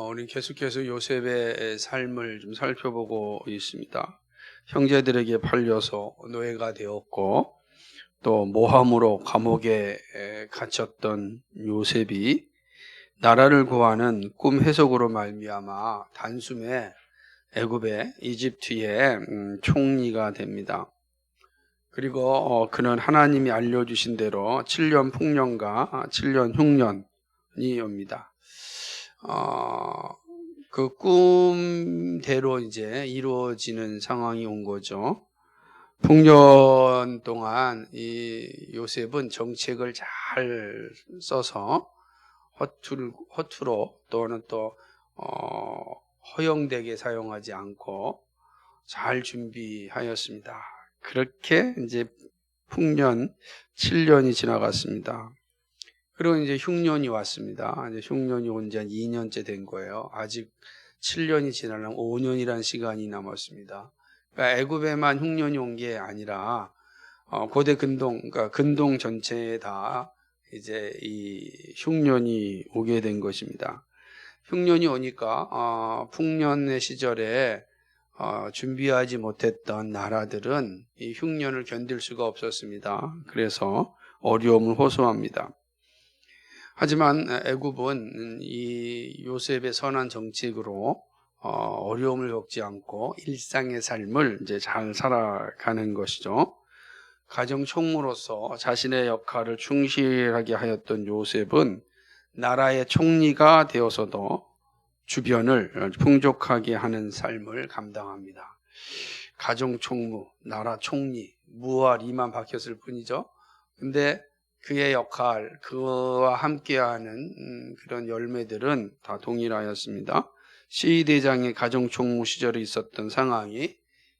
우리 계속해서 요셉의 삶을 좀 살펴보고 있습니다. 형제들에게 팔려서 노예가 되었고 또 모함으로 감옥에 갇혔던 요셉이 나라를 구하는 꿈 해석으로 말미암아 단숨에 애굽의 이집트의 총리가 됩니다. 그리고 그는 하나님이 알려주신 대로 7년 풍년과 7년 흉년이 옵니다. 그 꿈대로 이제 이루어지는 상황이 온 거죠. 풍년 동안 이 요셉은 정책을 잘 써서 허투루 또는 허용되게 사용하지 않고 잘 준비하였습니다. 그렇게 이제 풍년 7년이 지나갔습니다. 그리고 이제 흉년이 왔습니다. 이제 흉년이 온 지 한 2년째 된 거예요. 아직 7년이 지나려면 5년이라는 시간이 남았습니다. 그러니까 애굽에만 흉년이 온 게 아니라 고대 근동, 그러니까 근동 전체에 다 이제 이 흉년이 오게 된 것입니다. 흉년이 오니까 풍년의 시절에 준비하지 못했던 나라들은 이 흉년을 견딜 수가 없었습니다. 그래서 어려움을 호소합니다. 하지만 애굽은 이 요셉의 선한 정책으로 어려움을 겪지 않고 일상의 삶을 이제 잘 살아가는 것이죠. 가정 총무로서 자신의 역할을 충실하게 하였던 요셉은 나라의 총리가 되어서도 주변을 풍족하게 하는 삶을 감당합니다. 가정 총무, 나라 총리, 무와 리만 박혔을 뿐이죠. 근데 그의 역할, 그와 함께하는 그런 열매들은 다 동일하였습니다. 시위대장의 가정총무 시절에 있었던 상황이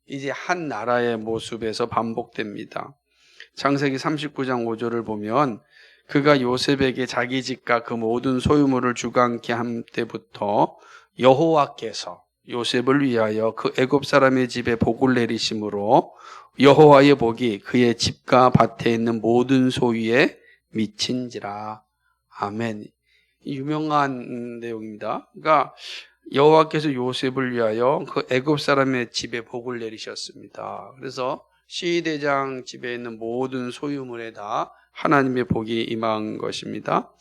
이제 한 나라의 모습에서 반복됩니다. 창세기 39장 5절을 보면 그가 요셉에게 자기 집과 그 모든 소유물을 주관케 한 때부터 여호와께서 요셉을 위하여 그 애굽 사람의 집에 복을 내리심으로 여호와의 복이 그의 집과 밭에 있는 모든 소유에 미친지라. 아멘. 유명한 내용입니다. 그러니까 여호와께서 요셉을 위하여 그 애굽 사람의 집에 복을 내리셨습니다. 그래서 시위대장 집에 있는 모든 소유물에 다 하나님의 복이 임한 것입니다.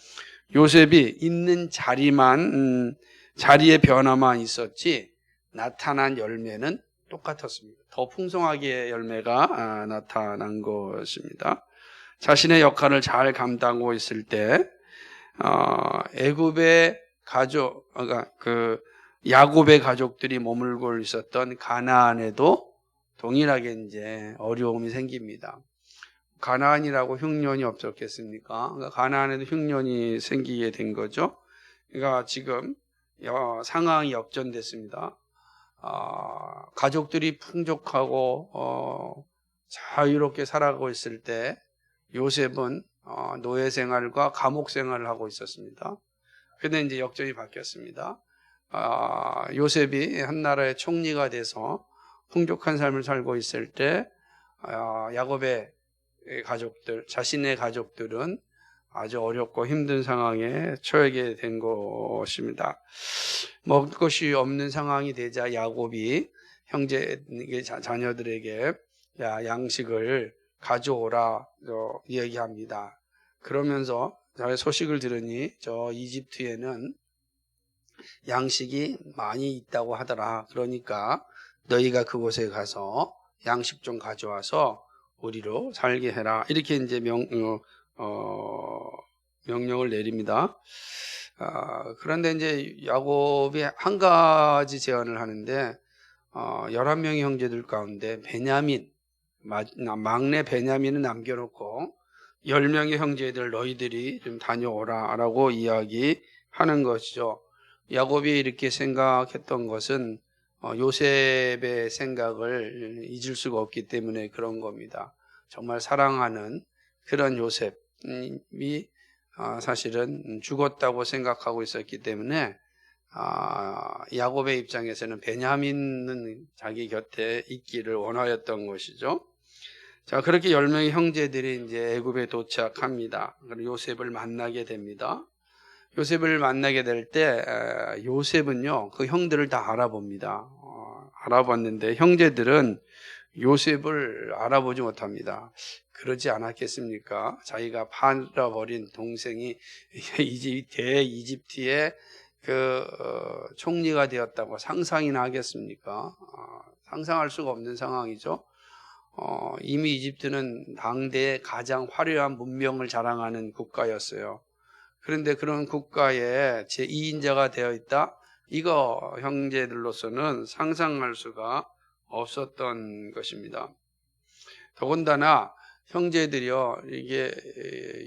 요셉이 있는 자리의 변화만 있었지 나타난 열매는 똑같았습니다. 더 풍성하게 열매가 나타난 것입니다. 자신의 역할을 잘 감당하고 있을 때 애굽의 가족, 그러니까 야곱의 가족들이 머물고 있었던 가나안에도 동일하게 이제 어려움이 생깁니다. 가나안이라고 흉년이 없었겠습니까? 그러니까 가나안에도 흉년이 생기게 된 거죠. 그러니까 지금 상황이 역전됐습니다. 가족들이 풍족하고 자유롭게 살아가고 있을 때 요셉은 노예 생활과 감옥 생활을 하고 있었습니다. 그런데 이제 역전이 바뀌었습니다. 요셉이 한 나라의 총리가 돼서 풍족한 삶을 살고 있을 때 야곱의 가족들, 자신의 가족들은 아주 어렵고 힘든 상황에 처하게 된 것입니다. 먹을 것이 없는 상황이 되자 야곱이 자녀들에게 양식을 가져오라 얘기합니다. 그러면서 소식을 들으니 저 이집트에는 양식이 많이 있다고 하더라. 그러니까 너희가 그곳에 가서 양식 좀 가져와서 우리로 살게 해라. 이렇게 이제 명령을 내립니다. 그런데 이제 야곱이 한 가지 제안을 하는데 11명의 형제들 가운데 막내 베냐민은 남겨놓고 10명의 형제들 너희들이 좀 다녀오라 라고 이야기하는 것이죠. 야곱이 이렇게 생각했던 것은 요셉의 생각을 잊을 수가 없기 때문에 그런 겁니다. 정말 사랑하는 그런 요셉이 사실은 죽었다고 생각하고 있었기 때문에 야곱의 입장에서는 베냐민은 자기 곁에 있기를 원하였던 것이죠. 자, 그렇게 10명의 형제들이 이제 애굽에 도착합니다. 요셉을 만나게 됩니다. 요셉을 만나게 될 때 요셉은요 그 형들을 다 알아봅니다. 알아봤는데 형제들은 요셉을 알아보지 못합니다. 그러지 않았겠습니까? 자기가 팔아버린 동생이 이집트의 총리가 되었다고 상상이나 하겠습니까? 상상할 수가 없는 상황이죠. 이미 이집트는 당대의 가장 화려한 문명을 자랑하는 국가였어요. 그런데 그런 국가의 제2인자가 되어 있다? 이거 형제들로서는 상상할 수가 없었던 것입니다. 더군다나 형제들이요, 이게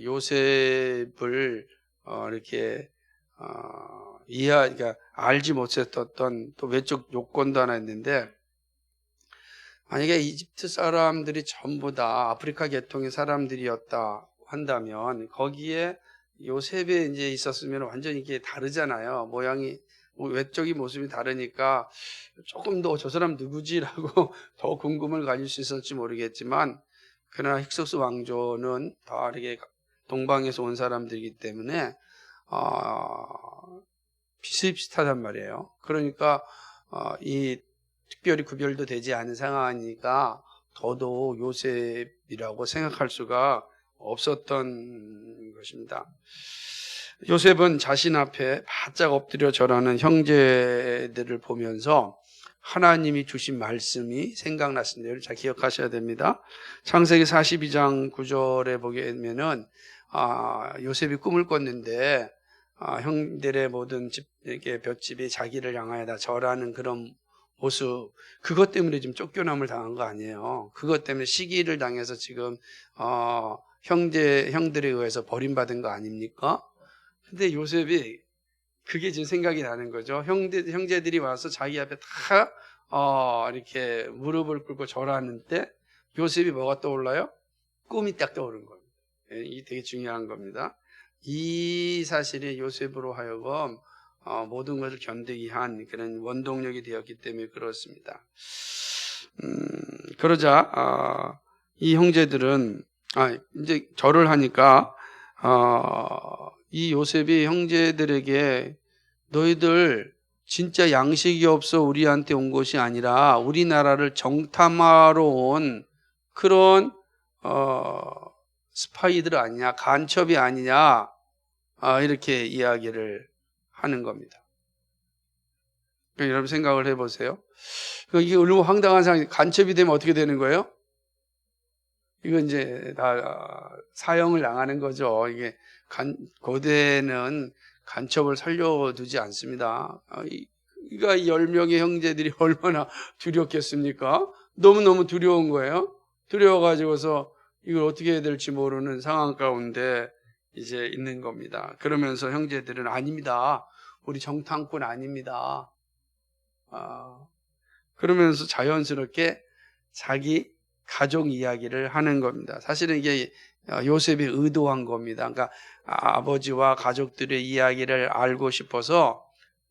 요셉을 이렇게 그러니까 알지 못했던 또 외적 요건도 하나 있는데, 만약에 이집트 사람들이 전부 다 아프리카 계통의 사람들이었다 한다면 거기에 요셉에 이제 있었으면 완전히 이게 다르잖아요. 모양이 외적인 모습이 다르니까 조금 더 저 사람 누구지라고 더 궁금을 가질 수 있을지 모르겠지만, 그러나 힉소스 왕조는 다 이렇게 동방에서 온 사람들이기 때문에 비슷비슷하단 말이에요. 그러니까 이 특별히 구별도 되지 않은 상황이니까 더더욱 요셉이라고 생각할 수가 없었던 것입니다. 요셉은 자신 앞에 바짝 엎드려 절하는 형제들을 보면서 하나님이 주신 말씀이 생각났습니다. 잘 기억하셔야 됩니다. 창세기 42장 9절에 보게 되면은 요셉이 꿈을 꿨는데 형들의 모든 이렇게 볏집이 자기를 향하여 다 절하는 그런 모습, 그것 때문에 지금 쫓겨남을 당한 거 아니에요. 그것 때문에 시기를 당해서 지금 형들에 의해서 버림받은 거 아닙니까? 근데 요셉이 그게 지금 생각이 나는 거죠. 형제들이 와서 자기 앞에 다 이렇게 무릎을 꿇고 절하는데 요셉이 뭐가 떠올라요? 꿈이 딱 떠오른 겁니다. 이게 되게 중요한 겁니다. 이 사실이 요셉으로 하여금 모든 것을 견디게 한 그런 원동력이 되었기 때문에 그렇습니다. 그러자 이 형제들은 이제 절을 하니까 이 요셉이 형제들에게 너희들 진짜 양식이 없어 우리한테 온 것이 아니라 우리나라를 정탐하러 온 그런 스파이들 아니냐, 간첩이 아니냐, 이렇게 이야기를 하는 겁니다. 그러니까 여러분 생각을 해보세요. 이게 얼마나 황당한 상황이, 간첩이 되면 어떻게 되는 거예요? 이건 이제 다 사형을 당하는 거죠. 이게 고대는 간첩을 살려두지 않습니다. 이가 10명의 형제들이 얼마나 두렵겠습니까? 너무너무 두려운 거예요. 두려워가지고서 이걸 어떻게 해야 될지 모르는 상황 가운데 이제 있는 겁니다. 그러면서 형제들은 아닙니다. 우리 정탐꾼 아닙니다. 그러면서 자연스럽게 자기 가족 이야기를 하는 겁니다. 사실은 이게 요셉이 의도한 겁니다. 그러니까 아버지와 가족들의 이야기를 알고 싶어서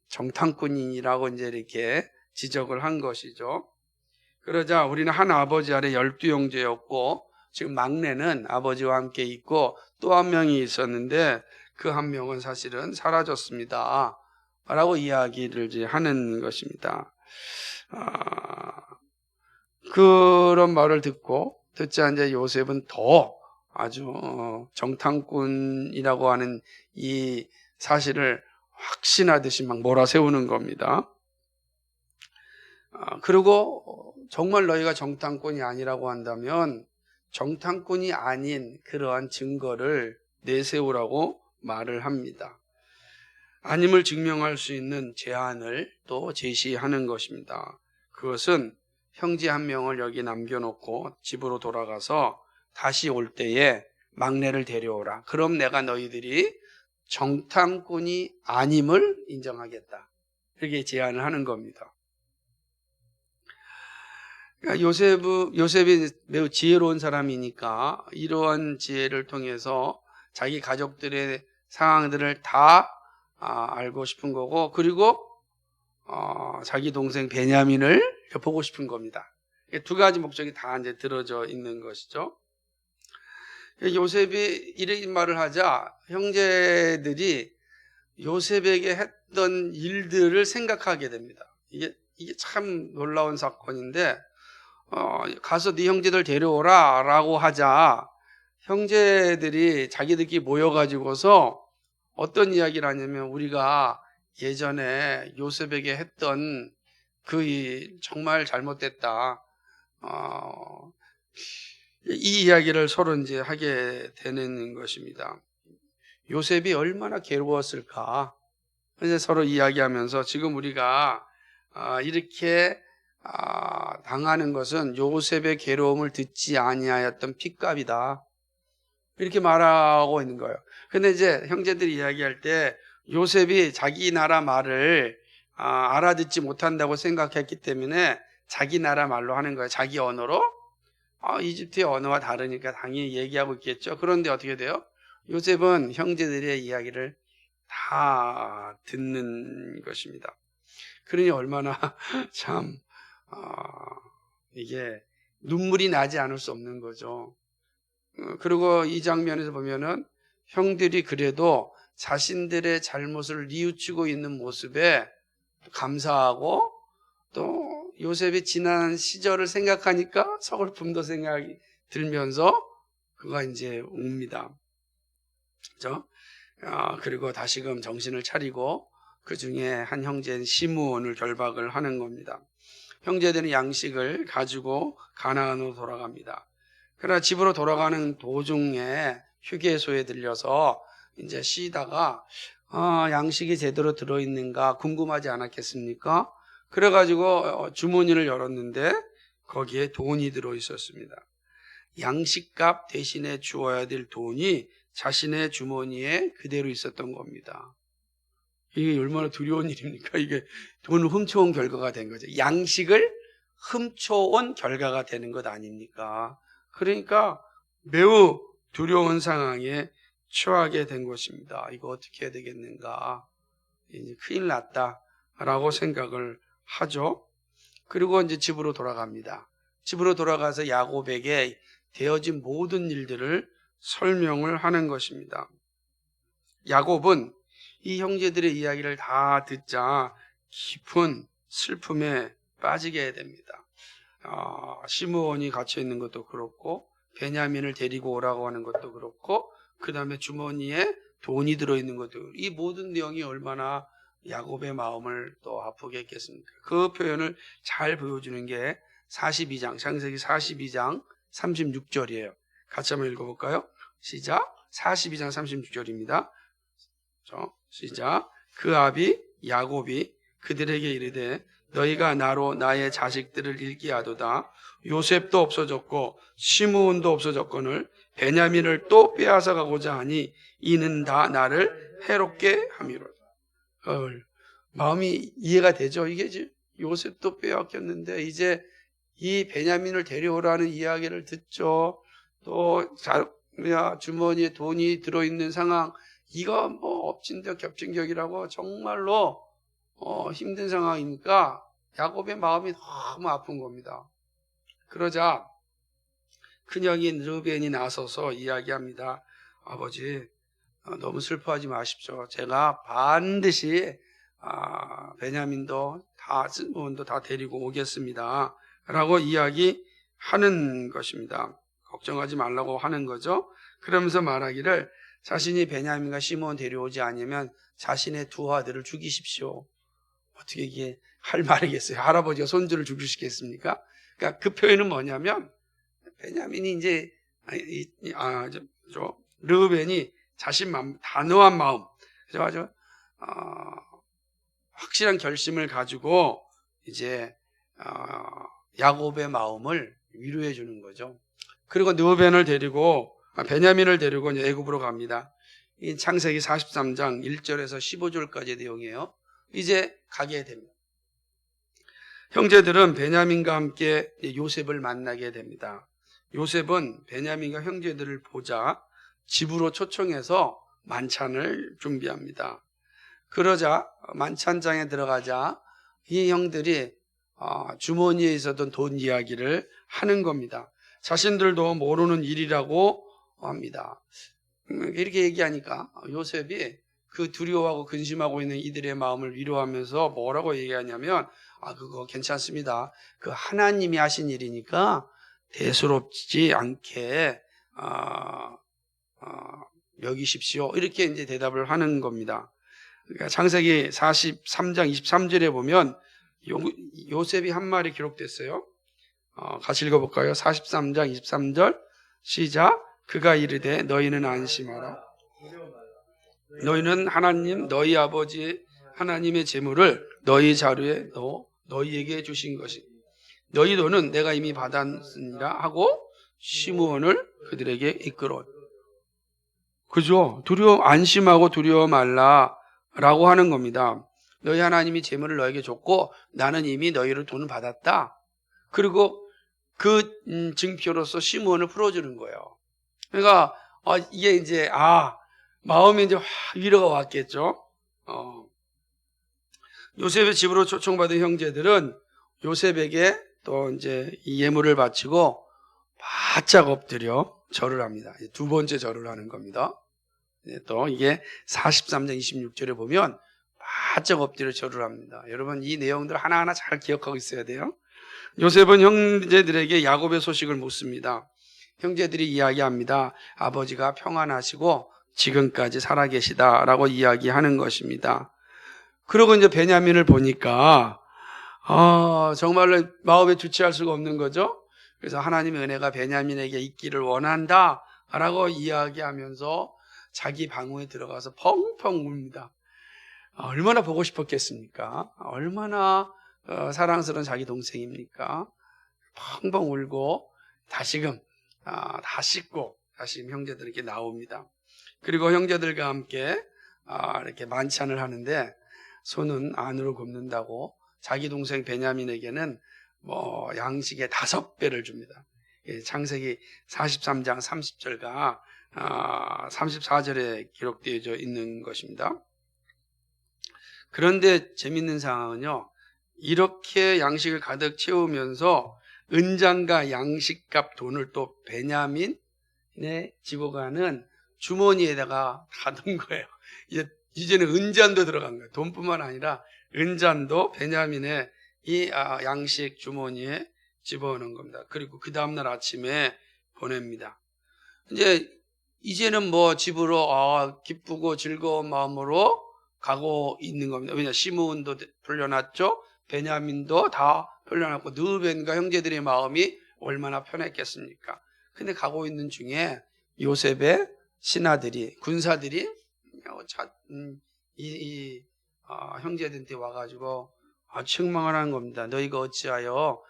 정탐꾼이라고 이제 이렇게 지적을 한 것이죠. 그러자 우리는 한 아버지 아래 12형제였고 지금 막내는 아버지와 함께 있고 또 한 명이 있었는데 그 한 명은 사실은 사라졌습니다. 라고 이야기를 이제 하는 것입니다. 그런 말을 듣자 이제 요셉은 더 아주 정탐꾼이라고 하는 이 사실을 확신하듯이 막 몰아세우는 겁니다. 그리고 정말 너희가 정탐꾼이 아니라고 한다면 정탐꾼이 아닌 그러한 증거를 내세우라고 말을 합니다. 아님을 증명할 수 있는 제안을 또 제시하는 것입니다. 그것은 형제 한 명을 여기 남겨놓고 집으로 돌아가서 다시 올 때에 막내를 데려오라. 그럼 내가 너희들이 정탐꾼이 아님을 인정하겠다. 이렇게 제안을 하는 겁니다. 그러니까 요셉이 매우 지혜로운 사람이니까 이러한 지혜를 통해서 자기 가족들의 상황들을 다 알고 싶은 거고, 그리고 자기 동생 베냐민을 보고 싶은 겁니다. 두 가지 목적이 다 이제 들어져 있는 것이죠. 요셉이 이런 말을 하자 형제들이 요셉에게 했던 일들을 생각하게 됩니다. 이게 참 놀라운 사건인데, 가서 네 형제들 데려오라 라고 하자 형제들이 자기들끼리 모여가지고서 어떤 이야기를 하냐면, 우리가 예전에 요셉에게 했던 그 일 정말 잘못됐다. 이 이야기를 서로 이제 하게 되는 것입니다. 요셉이 얼마나 괴로웠을까. 이제 서로 이야기하면서, 지금 우리가 이렇게 당하는 것은 요셉의 괴로움을 듣지 아니하였던 핏값이다. 이렇게 말하고 있는 거예요. 근데 이제 형제들이 이야기할 때 요셉이 자기 나라 말을 알아듣지 못한다고 생각했기 때문에 자기 나라 말로 하는 거예요. 자기 언어로. 이집트의 언어와 다르니까 당연히 얘기하고 있겠죠. 그런데 어떻게 돼요? 요셉은 형제들의 이야기를 다 듣는 것입니다. 그러니 얼마나 참 이게 눈물이 나지 않을 수 없는 거죠. 그리고 이 장면에서 보면은 형들이 그래도 자신들의 잘못을 뉘우치고 있는 모습에 감사하고, 또 요셉의 지난 시절을 생각하니까 서글픔도 생각이 들면서 그가 이제 웁니다. 그렇죠? 그리고 다시금 정신을 차리고 그 중에 한 형제인 시므온을 결박을 하는 겁니다. 형제들은 양식을 가지고 가나안으로 돌아갑니다. 그러나 집으로 돌아가는 도중에 휴게소에 들려서 이제 쉬다가 양식이 제대로 들어있는가 궁금하지 않았겠습니까? 그래가지고 주머니를 열었는데 거기에 돈이 들어있었습니다. 양식값 대신에 주어야 될 돈이 자신의 주머니에 그대로 있었던 겁니다. 이게 얼마나 두려운 일입니까? 이게 돈을 훔쳐온 결과가 된 거죠. 양식을 훔쳐온 결과가 되는 것 아닙니까? 그러니까 매우 두려운 상황에 처하게 된 것입니다. 이거 어떻게 해야 되겠는가? 이제 큰일 났다라고 생각을 하죠. 그리고 이제 집으로 돌아갑니다. 집으로 돌아가서 야곱에게 되어진 모든 일들을 설명을 하는 것입니다. 야곱은 이 형제들의 이야기를 다 듣자 깊은 슬픔에 빠지게 됩니다. 시므온이 갇혀 있는 것도 그렇고, 베냐민을 데리고 오라고 하는 것도 그렇고, 그 다음에 주머니에 돈이 들어있는 것도, 이 모든 내용이 얼마나 야곱의 마음을 또 아프게 했겠습니까? 그 표현을 잘 보여주는 게 42장, 창세기 42장 36절이에요. 같이 한번 읽어볼까요? 시작. 42장 36절입니다. 시작. 그 아비 야곱이 그들에게 이르되 너희가 나로 나의 자식들을 잃게 하도다. 요셉도 없어졌고 시므온도 없어졌거늘 베냐민을 또 빼앗아 가고자 하니 이는 다 나를 해롭게 함이로다. 마음이 이해가 되죠? 이게 요셉도 빼앗겼는데 이제 이 베냐민을 데려오라는 이야기를 듣죠. 또 주머니에 돈이 들어있는 상황, 이거 뭐 엎친데 겹친격이라고 정말로 힘든 상황이니까 야곱의 마음이 너무 아픈 겁니다. 그러자 큰형인 르벤이 나서서 이야기합니다. 아버지, 너무 슬퍼하지 마십시오. 제가 반드시 베냐민도 다 시므온도 다 데리고 오겠습니다 라고 이야기하는 것입니다. 걱정하지 말라고 하는 거죠. 그러면서 말하기를 자신이 베냐민과 시므온 데려오지 않으면 자신의 두 아들을 죽이십시오. 어떻게 이게 할 말이겠어요? 할아버지가 손주를 죽이시겠습니까? 그러니까 그 표현은 뭐냐면, 베냐민이 이제 르벤이 자신 마음, 단호한 마음, 그래서 아주 확실한 결심을 가지고 이제 야곱의 마음을 위로해 주는 거죠. 그리고 르벤을 데리고 베냐민을 데리고 이제 애굽으로 갑니다. 이 창세기 43장 1절에서 15절까지의 내용이에요. 이제 가게 됩니다. 형제들은 베냐민과 함께 요셉을 만나게 됩니다. 요셉은 베냐민과 형제들을 보자 집으로 초청해서 만찬을 준비합니다. 그러자 만찬장에 들어가자 이 형들이 주머니에 있었던 돈 이야기를 하는 겁니다. 자신들도 모르는 일이라고 합니다. 이렇게 얘기하니까 요셉이 그 두려워하고 근심하고 있는 이들의 마음을 위로하면서 뭐라고 얘기하냐면, 그거 괜찮습니다. 그 하나님이 하신 일이니까 대수롭지 않게 여기십시오. 이렇게 이제 대답을 하는 겁니다. 그러니까 창세기 43장 23절에 보면 요셉이 한 말이 기록됐어요. 같이 읽어볼까요? 43장 23절 시작. 그가 이르되 너희는 안심하라. 너희는 하나님 너희 아버지 하나님의 재물을 너희 자루에 넣어 너희에게 주신 것이 너희 돈은 내가 이미 받았으니라 하고 시므온을 그들에게 이끌어. 그죠? 안심하고 두려워 말라라고 하는 겁니다. 너희 하나님이 재물을 너에게 줬고 나는 이미 너희를 돈을 받았다. 그리고 그 증표로서 시므온을 풀어주는 거예요. 그러니까 이게 이제 마음에 이제 위로가 왔겠죠. 요셉의 집으로 초청받은 형제들은 요셉에게 또 이제 이 예물을 바치고 바짝 엎드려 절을 합니다. 두 번째 절을 하는 겁니다. 또 이게 43장 26절에 보면 바짝 엎드려 절을 합니다. 여러분 이 내용들 하나하나 잘 기억하고 있어야 돼요. 요셉은 형제들에게 야곱의 소식을 묻습니다. 형제들이 이야기합니다. 아버지가 평안하시고 지금까지 살아계시다라고 이야기하는 것입니다. 그러고 이제 베냐민을 보니까 정말로 마음에 주체할 수가 없는 거죠. 그래서 하나님의 은혜가 베냐민에게 있기를 원한다라고 이야기하면서 자기 방울에 들어가서 펑펑 웁니다. 얼마나 보고 싶었겠습니까? 얼마나 사랑스러운 자기 동생입니까? 펑펑 울고 다시금 다 씻고 다시 형제들에게 나옵니다. 그리고 형제들과 함께 이렇게 만찬을 하는데 손은 안으로 굽는다고 자기 동생 베냐민에게는 양식의 5배를 줍니다. 창세기 43장 30절과 34절에 기록되어 있는 것입니다. 그런데 재밌는 상황은요, 이렇게 양식을 가득 채우면서 은장과 양식값 돈을 또 베냐민의 집어가는 주머니에다가 다 넣은 거예요. 이제는 은잔도 들어간 거예요. 돈뿐만 아니라 은잔도 베냐민의 이 양식 주머니에 집어넣은 겁니다. 그리고 그 다음날 아침에 보냅니다. 이제는 집으로 기쁘고 즐거운 마음으로 가고 있는 겁니다. 왜냐, 시므온도 풀려났죠. 베냐민도 다 풀려났고 느벤과 형제들의 마음이 얼마나 편했겠습니까? 근데 가고 있는 중에 요셉의 신하들이, 군사들이 형제들한테 와가지고 책망을 하는 겁니다. 너희가 어찌하여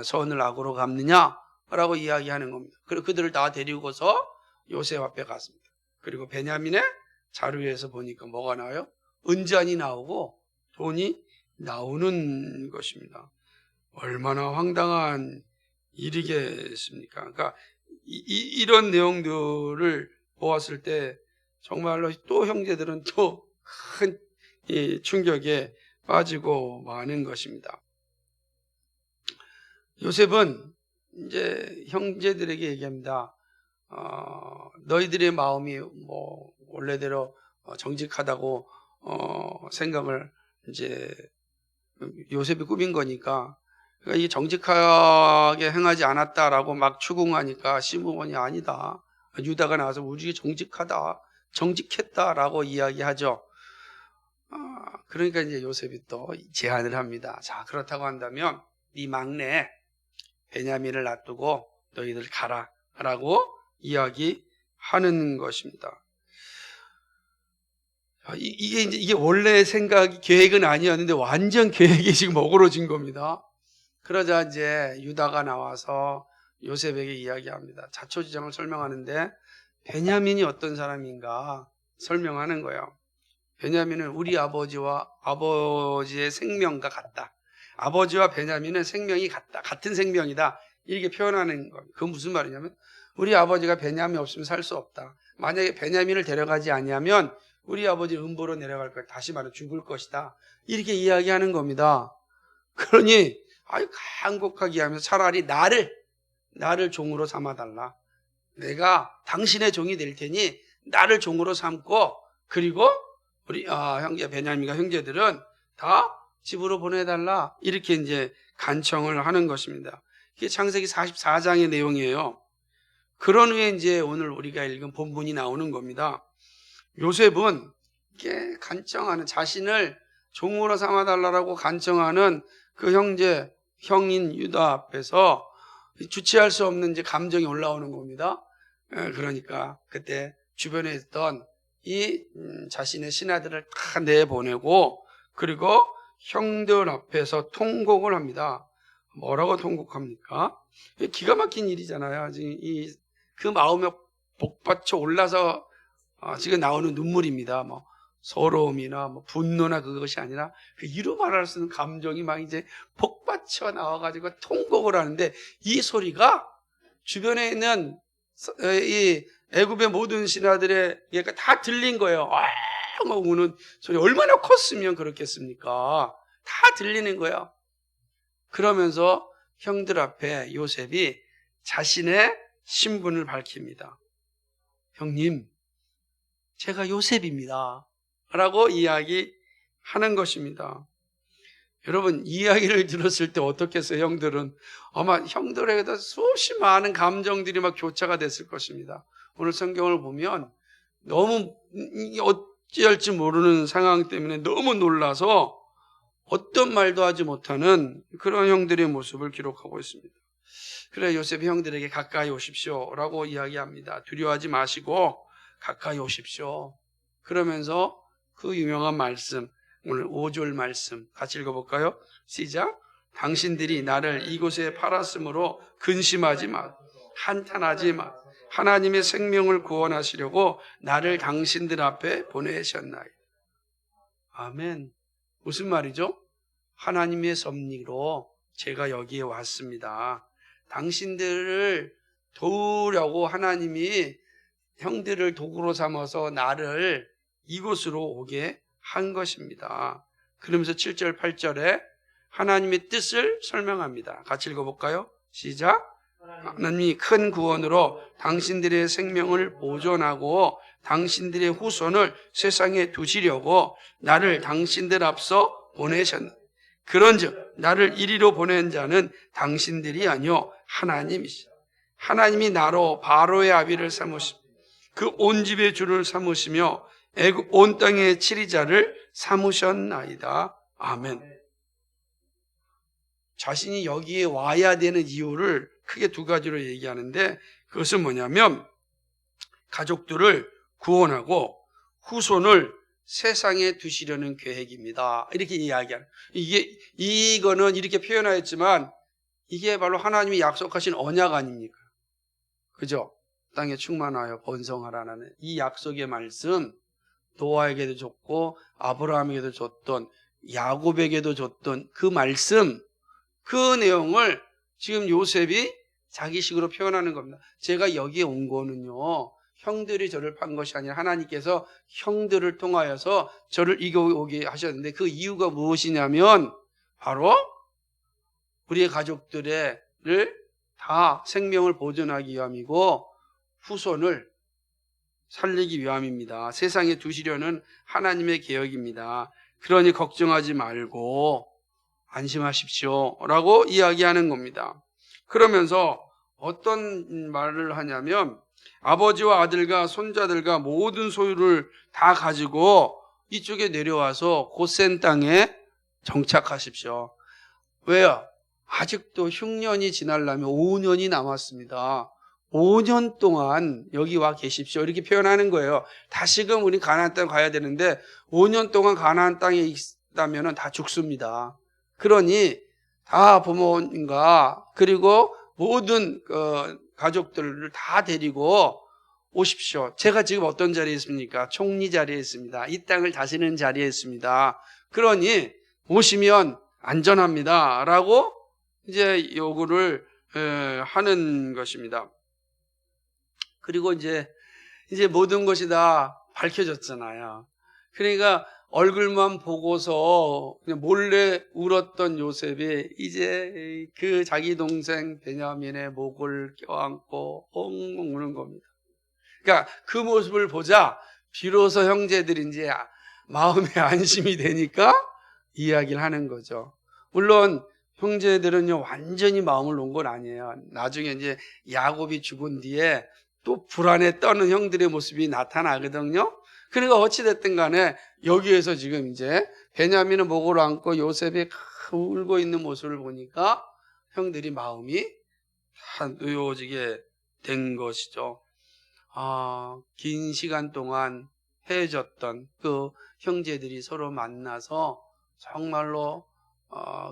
선을 악으로 갚느냐? 라고 이야기하는 겁니다. 그리고 그들을 다 데리고서 요셉 앞에 갔습니다. 그리고 베냐민의 자루에서 보니까 뭐가 나와요? 은잔이 나오고 돈이 나오는 것입니다. 얼마나 황당한 일이겠습니까? 그러니까 이런 내용들을 보았을 때 정말로 또 형제들은 또 큰 충격에 빠지고 마는 것입니다. 요셉은 이제 형제들에게 얘기합니다. 너희들의 마음이 원래대로 정직하다고 생각을 이제 요셉이 꾸민 거니까, 그러니까 이 정직하게 행하지 않았다라고 막 추궁하니까 시므온이 아니다, 유다가 나와서 우리 정직하다, 정직했다라고 이야기하죠. 그러니까 이제 요셉이 또 제안을 합니다. 자, 그렇다고 한다면 네 막내 베냐민을 놔두고 너희들 가라라고 이야기하는 것입니다. 이게 원래 계획은 아니었는데 완전 계획이 지금 어그러진 겁니다. 그러자 이제 유다가 나와서 요셉에게 이야기합니다. 자초지종을 설명하는데 베냐민이 어떤 사람인가 설명하는 거예요. 베냐민은 우리 아버지와 아버지의 생명과 같다. 아버지와 베냐민은 생명이 같다. 같은 생명이다. 이렇게 표현하는 겁니다. 그건 무슨 말이냐면 우리 아버지가 베냐민 없으면 살 수 없다. 만약에 베냐민을 데려가지 않으면 우리 아버지 음보로 내려갈 거야. 다시 말해 죽을 것이다. 이렇게 이야기하는 겁니다. 그러니 아주 간곡하게 하면서 차라리 나를 종으로 삼아달라. 내가 당신의 종이 될 테니 나를 종으로 삼고 그리고 우리 형제 베냐민과 형제들은 다 집으로 보내달라 이렇게 이제 간청을 하는 것입니다. 이게 창세기 44장의 내용이에요. 그런 후에 이제 오늘 우리가 읽은 본문이 나오는 겁니다. 요셉은 이렇게 간청하는, 자신을 종으로 삼아달라고 간청하는 그 형인 유다 앞에서 주체할 수 없는 이제 감정이 올라오는 겁니다. 그러니까 그때 주변에 있던 이 자신의 신하들을 다 내보내고, 그리고 형들 앞에서 통곡을 합니다. 뭐라고 통곡합니까? 기가 막힌 일이잖아요. 지금 그 마음에 복받쳐 올라서 지금 나오는 눈물입니다. 뭐 서러움이나 뭐 분노나 그것이 아니라 그 이루 말할 수 있는 감정이 막 이제 복받쳐 나와가지고 통곡을 하는데, 이 소리가 주변에 있는 이 애굽의 모든 신하들의 얘가 다 들린 거예요. 막 우는 소리 얼마나 컸으면 그렇겠습니까? 다 들리는 거예요. 그러면서 형들 앞에 요셉이 자신의 신분을 밝힙니다. 형님, 제가 요셉입니다 라고 이야기하는 것입니다. 여러분, 이 이야기를 들었을 때 어떻겠어요? 형들은 아마 형들에게도 수없이 많은 감정들이 막 교차가 됐을 것입니다. 오늘 성경을 보면 너무 어찌할지 모르는 상황 때문에 너무 놀라서 어떤 말도 하지 못하는 그런 형들의 모습을 기록하고 있습니다. 그래 요셉이 형들에게 가까이 오십시오 라고 이야기합니다. 두려워하지 마시고 가까이 오십시오. 그러면서 그 유명한 말씀, 오늘 5절 말씀 같이 읽어볼까요? 시작. 당신들이 나를 이곳에 팔았으므로 근심하지 마, 한탄하지 마. 하나님의 생명을 구원하시려고 나를 당신들 앞에 보내셨나이다. 아멘. 무슨 말이죠? 하나님의 섭리로 제가 여기에 왔습니다. 당신들을 도우려고 하나님이 형들을 도구로 삼아서 나를 이곳으로 오게 한 것입니다. 그러면서 7절 8절에 하나님의 뜻을 설명합니다. 같이 읽어볼까요? 시작. 하나님이 큰 구원으로 당신들의 생명을 보존하고 당신들의 후손을 세상에 두시려고 나를 당신들 앞서 보내셨나. 그런즉 나를 이리로 보낸 자는 당신들이 아니요 하나님이시다. 하나님이 나로 바로의 아비를 삼으시고 그 온 집의 주를 삼으시며 애굽 온 땅의 치리자를 삼으셨나이다. 아멘. 자신이 여기에 와야 되는 이유를 크게 두 가지로 얘기하는데, 그것은 뭐냐면 가족들을 구원하고 후손을 세상에 두시려는 계획입니다. 이렇게 이야기하는, 이거는 이렇게 표현하였지만 이게 바로 하나님이 약속하신 언약 아닙니까? 그죠? 땅에 충만하여 번성하라는 이 약속의 말씀, 노아에게도 줬고 아브라함에게도 줬던, 야곱에게도 줬던 그 말씀, 그 내용을 지금 요셉이 자기식으로 표현하는 겁니다. 제가 여기에 온 거는요, 형들이 저를 판 것이 아니라 하나님께서 형들을 통하여서 저를 이겨오게 하셨는데, 그 이유가 무엇이냐면 바로 우리의 가족들을 다 생명을 보존하기 위함이고 후손을 살리기 위함입니다. 세상에 두시려는 하나님의 계획입니다. 그러니 걱정하지 말고 안심하십시오 라고 이야기하는 겁니다. 그러면서 어떤 말을 하냐면 아버지와 아들과 손자들과 모든 소유를 다 가지고 이쪽에 내려와서 고센 땅에 정착하십시오. 왜요? 아직도 흉년이 지나려면 5년이 남았습니다. 5년 동안 여기 와 계십시오 이렇게 표현하는 거예요. 다시금 우리 가나안 땅 가야 되는데 5년 동안 가나안 땅에 있다면 다 죽습니다. 그러니 다 부모님과 그리고 모든 가족들을 다 데리고 오십시오. 제가 지금 어떤 자리에 있습니까? 총리 자리에 있습니다. 이 땅을 다스리는 자리에 있습니다. 그러니 오시면 안전합니다 라고 이제 요구를 하는 것입니다. 그리고 이제 모든 것이 다 밝혀졌잖아요. 그러니까 얼굴만 보고서 그냥 몰래 울었던 요셉이 이제 그 자기 동생 베냐민의 목을 껴안고 엉엉 우는 겁니다. 그러니까 그 모습을 보자 비로소 형제들이 이제 마음에 안심이 되니까 이야기를 하는 거죠. 물론 형제들은요 완전히 마음을 놓은 건 아니에요. 나중에 이제 야곱이 죽은 뒤에 또 불안에 떠는 형들의 모습이 나타나거든요. 그러니까 어찌됐든 간에 여기에서 지금 이제 베냐민은 목을 안고 요셉이 울고 있는 모습을 보니까 형들이 마음이 다 놓여지게 된 것이죠. 긴 시간 동안 헤어졌던 그 형제들이 서로 만나서 정말로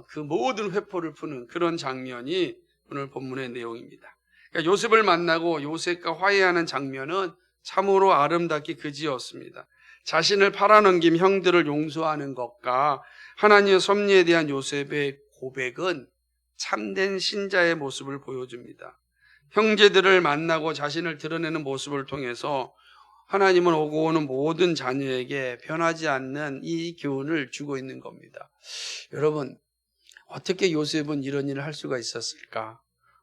그 모든 회포를 푸는 그런 장면이 오늘 본문의 내용입니다. 그러니까 요셉을 만나고 요셉과 화해하는 장면은 참으로 아름답게 그지였습니다. 자신을 팔아넘긴 형들을 용서하는 것과 하나님의 섭리에 대한 요셉의 고백은 참된 신자의 모습을 보여줍니다. 형제들을 만나고 자신을 드러내는 모습을 통해서 하나님은 오고 오는 모든 자녀에게 변하지 않는 이 교훈을 주고 있는 겁니다. 여러분, 어떻게 요셉은 이런 일을 할 수가 있었을까?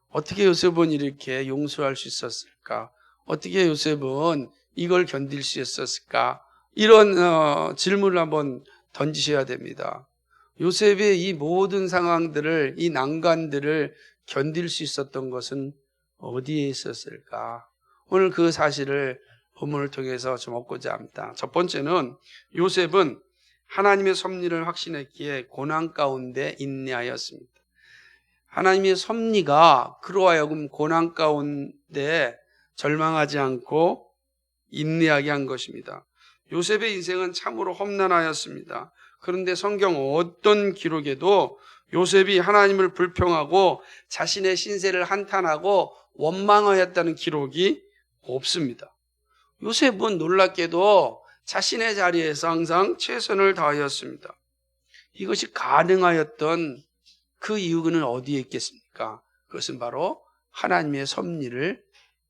어떻게 요셉은 이렇게 용서할 수 있었을까? 어떻게 요셉은 이걸 견딜 수 있었을까? 이런 질문을 한번 던지셔야 됩니다. 요셉의 이 모든 상황들을, 이 난관들을 견딜 수 있었던 것은 어디에 있었을까? 오늘 그 사실을 본문을 통해서 좀 얻고자 합니다. 첫 번째는 요셉은 하나님의 섭리를 확신했기에 고난 가운데 인내하였습니다. 하나님의 섭리가 그로 하여금 고난 가운데 절망하지 않고 인내하게 한 것입니다. 요셉의 인생은 참으로 험난하였습니다. 그런데 성경 어떤 기록에도 요셉이 하나님을 불평하고 자신의 신세를 한탄하고 원망하였다는 기록이 없습니다. 요셉은 놀랍게도 자신의 자리에서 항상 최선을 다하였습니다. 이것이 가능하였던 그 이유는 어디에 있겠습니까? 그것은 바로 하나님의 섭리를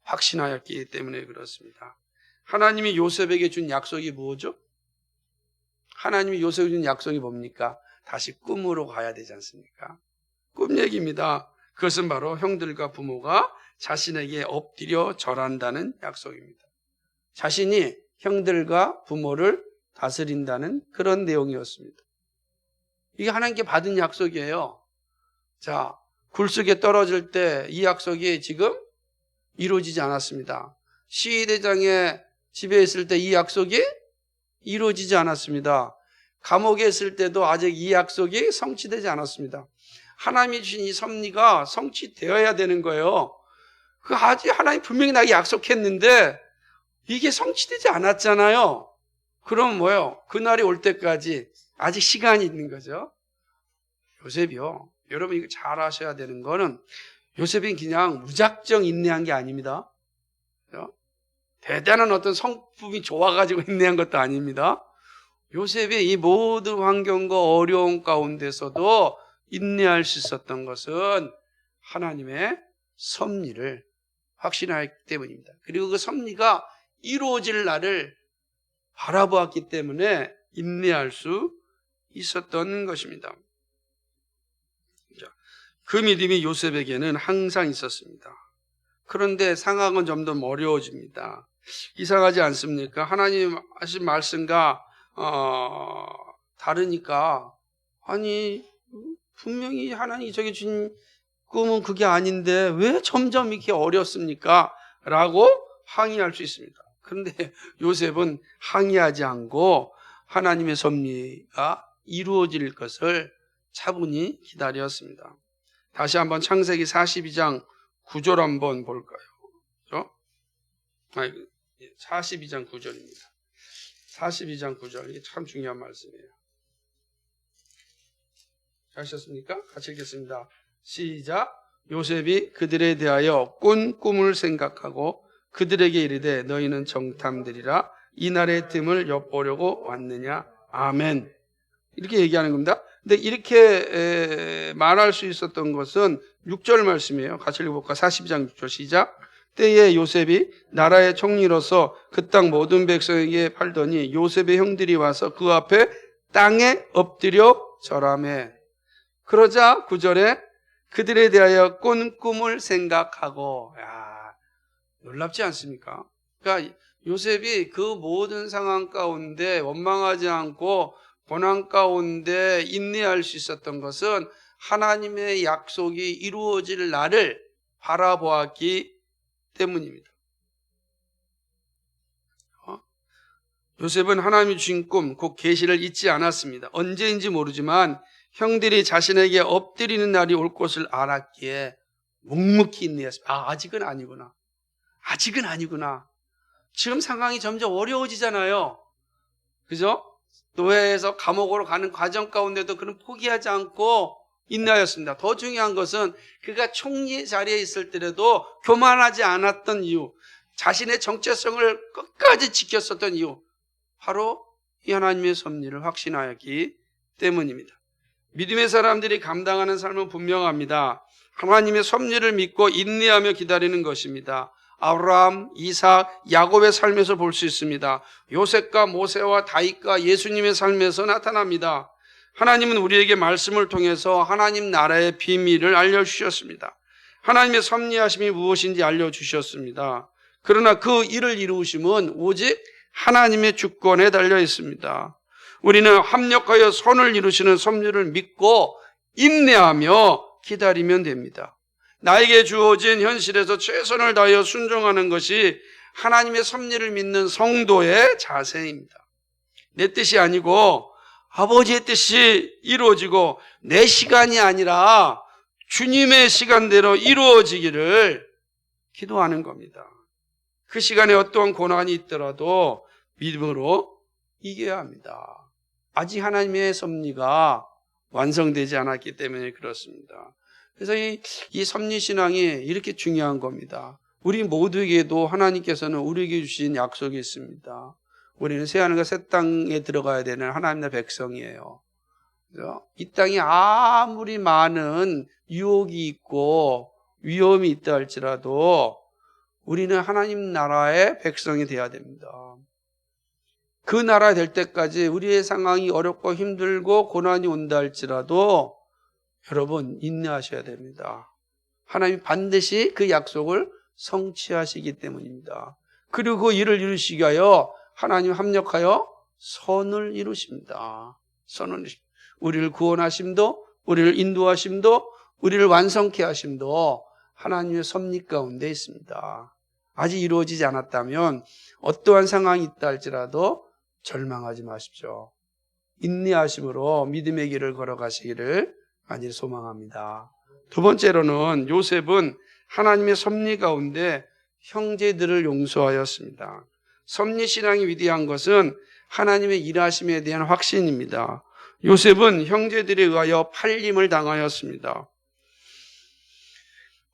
확신하였기 때문에 그렇습니다. 하나님이 요셉에게 준 약속이 뭐죠? 하나님이 요셉에게 준 약속이 뭡니까? 다시 꿈으로 가야 되지 않습니까? 꿈 얘기입니다. 그것은 바로 형들과 부모가 자신에게 엎드려 절한다는 약속입니다. 자신이 형들과 부모를 다스린다는 그런 내용이었습니다. 이게 하나님께 받은 약속이에요. 자, 굴속에 떨어질 때 이 약속이 지금 이루어지지 않았습니다. 시위대장의 집에 있을 때 이 약속이 이루어지지 않았습니다. 감옥에 있을 때도 아직 이 약속이 성취되지 않았습니다. 하나님이 주신 이 섭리가 성취되어야 되는 거예요. 그 아직 하나님 분명히 나에게 약속했는데 이게 성취되지 않았잖아요. 그럼 뭐예요? 그날이 올 때까지 아직 시간이 있는 거죠. 요셉이요. 여러분 이거 잘 아셔야 되는 거는 요셉이 그냥 무작정 인내한 게 아닙니다. 대단한 어떤 성품이 좋아가지고 인내한 것도 아닙니다. 요셉이 이 모든 환경과 어려움 가운데서도 인내할 수 있었던 것은 하나님의 섭리를 확신하기 때문입니다. 그리고 그 섭리가 이루어질 날을 바라보았기 때문에 인내할 수 있었던 것입니다. 그 믿음이 요셉에게는 항상 있었습니다. 그런데 상황은 좀 더 어려워집니다. 이상하지 않습니까? 하나님 하신 말씀과 다르니까 아니 분명히 하나님이 저기 준 꿈은 그게 아닌데 왜 점점 이렇게 어렵습니까? 라고 항의할 수 있습니다. 그런데 요셉은 항의하지 않고 하나님의 섭리가 이루어질 것을 차분히 기다렸습니다. 다시 한번 창세기 42장 9절 한번 볼까요? 그렇죠? 42장 9절입니다. 42장 9절, 이게 참 중요한 말씀이에요. 하셨습니까? 같이 읽겠습니다. 시작. 요셉이 그들에 대하여 꾼 꿈을 생각하고 그들에게 이르되 너희는 정탐들이라 이 날의 틈을 엿보려고 왔느냐. 아멘. 이렇게 얘기하는 겁니다. 근데 이렇게 말할 수 있었던 것은 6절 말씀이에요. 같이 읽어볼까? 42장 6절 시작. 때에 요셉이 나라의 총리로서 그 땅 모든 백성에게 팔더니 요셉의 형들이 와서 그 앞에 땅에 엎드려 절하매. 그러자 9절에 그들에 대하여 꾼 꿈을 생각하고. 야, 놀랍지 않습니까? 그러니까 요셉이 그 모든 상황 가운데 원망하지 않고 고난 가운데 인내할 수 있었던 것은 하나님의 약속이 이루어질 날을 바라보았기 때문입니다. 요셉은 하나님이 주신 꿈, 곧 계시를 잊지 않았습니다. 언제인지 모르지만 형들이 자신에게 엎드리는 날이 올 것을 알았기에 묵묵히 인내했습니다. 아직은 아니구나. 아직은 아니구나. 지금 상황이 점점 어려워지잖아요. 그죠? 노예에서 감옥으로 가는 과정 가운데도 그는 포기하지 않고 인내하였습니다. 더 중요한 것은 그가 총리 자리에 있을 때라도 교만하지 않았던 이유, 자신의 정체성을 끝까지 지켰었던 이유, 바로 이 하나님의 섭리를 확신하였기 때문입니다. 믿음의 사람들이 감당하는 삶은 분명합니다. 하나님의 섭리를 믿고 인내하며 기다리는 것입니다. 아브라함, 이삭, 야곱의 삶에서 볼 수 있습니다. 요셉과 모세와 다윗과 예수님의 삶에서 나타납니다. 하나님은 우리에게 말씀을 통해서 하나님 나라의 비밀을 알려주셨습니다. 하나님의 섭리하심이 무엇인지 알려주셨습니다. 그러나 그 일을 이루심은 오직 하나님의 주권에 달려 있습니다. 우리는 합력하여 선을 이루시는 섭리를 믿고 인내하며 기다리면 됩니다. 나에게 주어진 현실에서 최선을 다하여 순종하는 것이 하나님의 섭리를 믿는 성도의 자세입니다. 내 뜻이 아니고 아버지의 뜻이 이루어지고 내 시간이 아니라 주님의 시간대로 이루어지기를 기도하는 겁니다. 그 시간에 어떠한 고난이 있더라도 믿음으로 이겨야 합니다. 아직 하나님의 섭리가 완성되지 않았기 때문에 그렇습니다. 그래서 이 섭리신앙이 이렇게 중요한 겁니다. 우리 모두에게도 하나님께서는 우리에게 주신 약속이 있습니다. 우리는 새하늘과 새 땅에 들어가야 되는 하나님의 백성이에요. 그래서 이 땅이 아무리 많은 유혹이 있고 위험이 있다 할지라도 우리는 하나님 나라의 백성이 되어야 됩니다. 그 나라 될 때까지 우리의 상황이 어렵고 힘들고 고난이 온다 할지라도 여러분 인내하셔야 됩니다. 하나님 반드시 그 약속을 성취하시기 때문입니다. 그리고 그 일을 이루시기 위하여 하나님 합력하여 선을 이루십니다. 선을 이루십니다. 우리를 구원하심도 우리를 인도하심도 우리를 완성케 하심도 하나님의 섭리 가운데 있습니다. 아직 이루어지지 않았다면 어떠한 상황이 있다 할지라도 절망하지 마십시오. 인내하심으로 믿음의 길을 걸어가시기를 간절히 소망합니다. 두 번째로는 요셉은 하나님의 섭리 가운데 형제들을 용서하였습니다. 섭리신앙이 위대한 것은 하나님의 일하심에 대한 확신입니다. 요셉은 형제들에 의하여 팔림을 당하였습니다.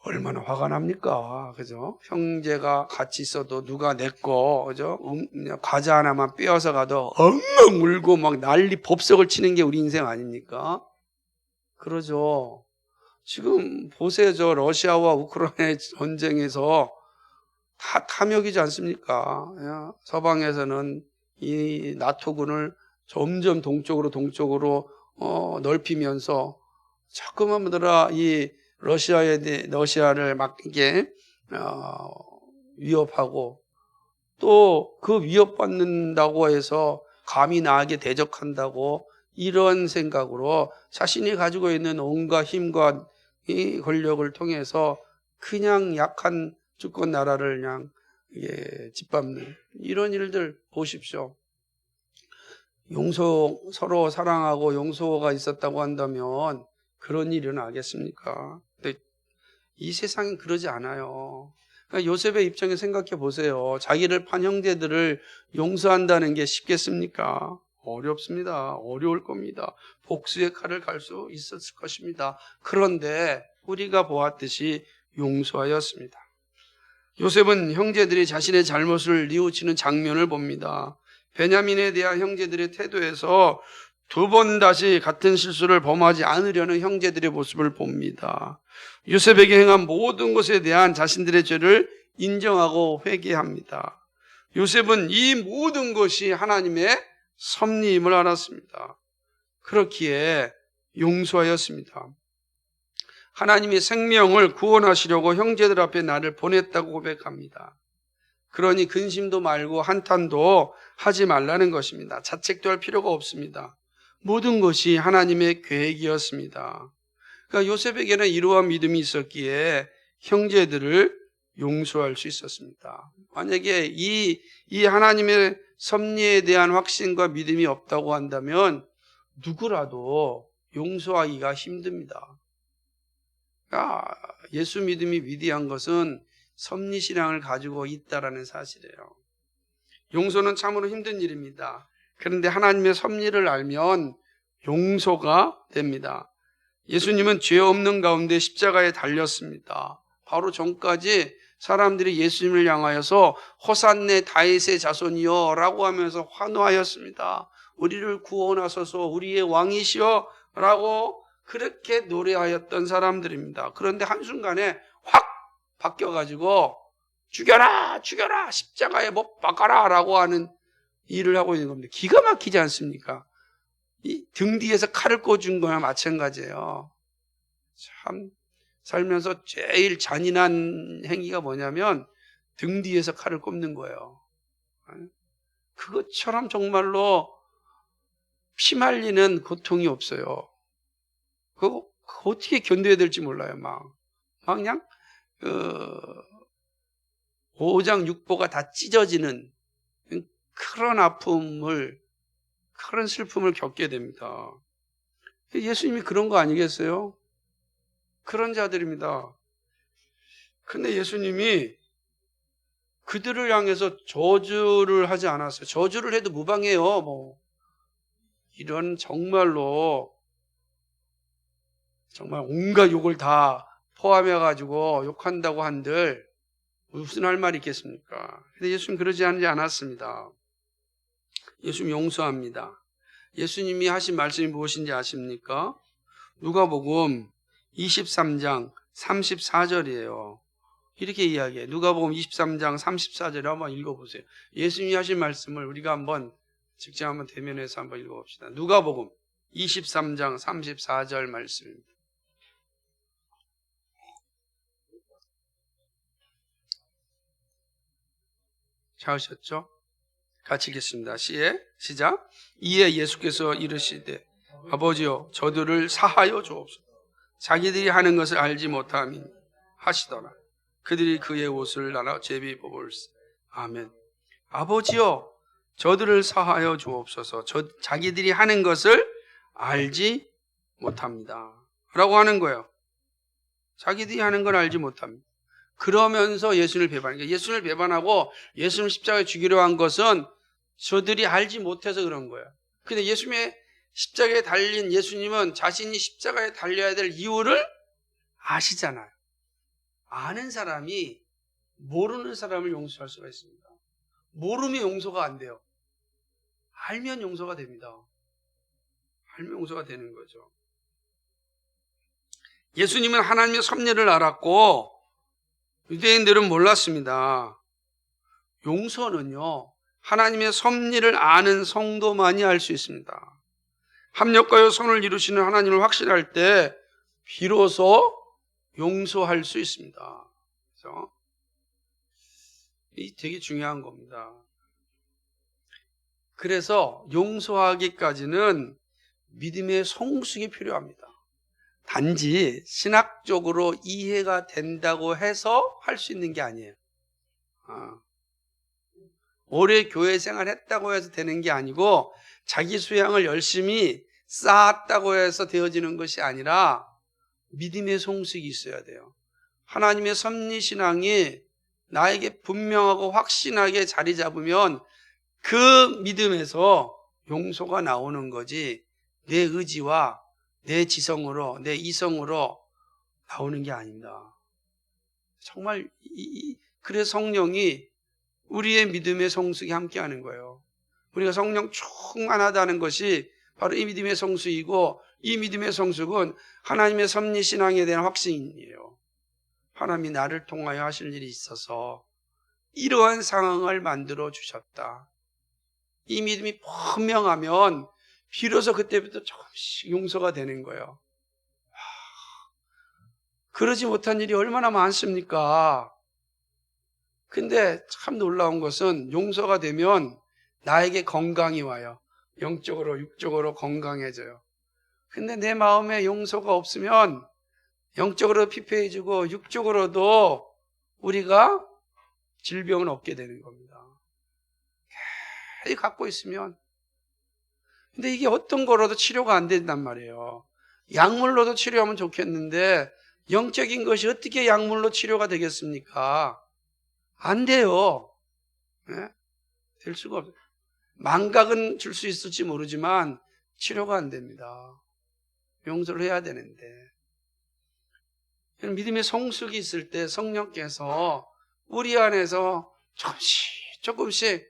얼마나 화가 납니까? 그죠? 형제가 같이 있어도 누가 내 거, 그죠? 과자 하나만 빼앗아 가도 엉엉 울고 막 난리 법석을 치는 게 우리 인생 아닙니까? 그러죠. 지금 보세요. 러시아와 우크라이나 전쟁에서 다 탐욕이지 않습니까? 서방에서는 이 나토군을 점점 동쪽으로 넓히면서 자꾸만 이 러시아를 막 이게 위협하고 또 그 위협받는다고 해서 감히 나에게 대적한다고 이런 생각으로 자신이 가지고 있는 온갖 힘과 이 권력을 통해서 그냥 약한 주권 나라를 그냥 짓밟는 이런 일들 보십시오. 서로 사랑하고 용서가 있었다고 한다면 그런 일이 일어나겠습니까? 근데 이 세상은 그러지 않아요. 그러니까 요셉의 입장에 생각해 보세요. 자기를 판 형제들을 용서한다는 게 쉽겠습니까? 어렵습니다. 어려울 겁니다. 복수의 칼을 갈 수 있었을 것입니다. 그런데 우리가 보았듯이 용서하였습니다. 요셉은 형제들이 자신의 잘못을 뉘우치는 장면을 봅니다. 베냐민에 대한 형제들의 태도에서 두 번 다시 같은 실수를 범하지 않으려는 형제들의 모습을 봅니다. 요셉에게 행한 모든 것에 대한 자신들의 죄를 인정하고 회개합니다. 요셉은 이 모든 것이 하나님의 섭리임을 알았습니다. 그렇기에 용서하였습니다. 하나님이 생명을 구원하시려고 형제들 앞에 나를 보냈다고 고백합니다. 그러니 근심도 말고 한탄도 하지 말라는 것입니다. 자책도 할 필요가 없습니다. 모든 것이 하나님의 계획이었습니다. 그러니까 요셉에게는 이러한 믿음이 있었기에 형제들을 용서할 수 있었습니다. 만약에 이 하나님의 섭리에 대한 확신과 믿음이 없다고 한다면 누구라도 용서하기가 힘듭니다. 그러니까 예수 믿음이 위대한 것은 섭리신앙을 가지고 있다라는 사실이에요. 용서는 참으로 힘든 일입니다. 그런데 하나님의 섭리를 알면 용서가 됩니다. 예수님은 죄 없는 가운데 십자가에 달렸습니다. 바로 전까지 사람들이 예수님을 향하여서 호산네 다윗의 자손이여 라고 하면서 환호하였습니다. 우리를 구원하소서 우리의 왕이시여 라고 그렇게 노래하였던 사람들입니다. 그런데 한순간에 확 바뀌어가지고 죽여라 죽여라 십자가에 못 박아라 라고 하는 일을 하고 있는 겁니다. 기가 막히지 않습니까? 이 등 뒤에서 칼을 꽂은 거나 마찬가지예요. 참 살면서 제일 잔인한 행위가 뭐냐면 등 뒤에서 칼을 꼽는 거예요. 그것처럼 정말로 피말리는 고통이 없어요. 그거 어떻게 견뎌야 될지 몰라요. 막 그냥 오장육부가 다 찢어지는 그런 아픔을, 그런 슬픔을 겪게 됩니다. 예수님이 그런 거 아니겠어요? 그런 자들입니다. 근데 예수님이 그들을 향해서 저주를 하지 않았어요. 저주를 해도 무방해요. 이런 정말로 정말 온갖 욕을 다 포함해가지고 욕한다고 한들 무슨 할 말이 있겠습니까? 근데 예수님 그러지 않았습니다. 예수님 용서합니다. 예수님이 하신 말씀이 무엇인지 아십니까? 누가복음 23장 34절이에요. 이렇게 이야기해요. 누가복음 23장 34절을 한번 읽어보세요. 예수님이 하신 말씀을 우리가 한번 직접 한번 대면해서 한번 읽어봅시다. 누가복음 23장 34절 말씀입니다. 찾으셨죠? 같이 읽겠습니다. 시작. 이에 예수께서 이르시되 아버지여 저들을 사하여 주옵소서. 자기들이 하는 것을 알지 못함이 하시더라. 그들이 그의 옷을 나눠 제비 뽑을세. 아멘. 아버지여 저들을 사하여 주옵소서. 자기들이 하는 것을 알지 못합니다 라고 하는 거예요. 자기들이 하는 걸 알지 못합니다. 그러면서 예수님을 배반하니까 예수님을 배반하고 예수님을 십자가에 죽이려 한 것은 저들이 알지 못해서 그런 거예요. 근데 예수님의 십자가에 달린 예수님은 자신이 십자가에 달려야 될 이유를 아시잖아요. 아는 사람이 모르는 사람을 용서할 수가 있습니다. 모르면 용서가 안 돼요. 알면 용서가 됩니다. 알면 용서가 되는 거죠. 예수님은 하나님의 섭리를 알았고 유대인들은 몰랐습니다. 용서는요, 하나님의 섭리를 아는 성도만이 알 수 있습니다. 합력하여 선을 이루시는 하나님을 확신할 때 비로소 용서할 수 있습니다. 그래서 이 되게 중요한 겁니다. 그래서 용서하기까지는 믿음의 성숙이 필요합니다. 단지 신학적으로 이해가 된다고 해서 할 수 있는 게 아니에요. 오래 교회 생활했다고 해서 되는 게 아니고 자기 수양을 열심히 쌓았다고 해서 되어지는 것이 아니라 믿음의 성숙이 있어야 돼요. 하나님의 섭리신앙이 나에게 분명하고 확신하게 자리 잡으면 그 믿음에서 용서가 나오는 거지 내 의지와 내 지성으로, 내 이성으로 나오는 게 아닙니다. 정말 그래서 성령이 우리의 믿음의 성숙이 함께하는 거예요. 우리가 성령 충만하다는 것이 바로 이 믿음의 성숙이고 이 믿음의 성숙은 하나님의 섭리신앙에 대한 확신이에요. 하나님이 나를 통하여 하실 일이 있어서 이러한 상황을 만들어 주셨다. 이 믿음이 분명하면 비로소 그때부터 조금씩 용서가 되는 거예요. 그러지 못한 일이 얼마나 많습니까? 근데 참 놀라운 것은 용서가 되면 나에게 건강이 와요. 영적으로 육적으로 건강해져요. 근데 내 마음에 용서가 없으면 영적으로 피폐해지고 육적으로도 우리가 질병을 얻게 되는 겁니다. 계속 갖고 있으면. 근데 이게 어떤 거라도 치료가 안 된단 말이에요. 약물로도 치료하면 좋겠는데 영적인 것이 어떻게 약물로 치료가 되겠습니까? 안 돼요. 네? 될 수가 없어요. 망각은 줄 수 있을지 모르지만 치료가 안 됩니다. 용서를 해야 되는데. 믿음의 성숙이 있을 때 성령께서 우리 안에서 조금씩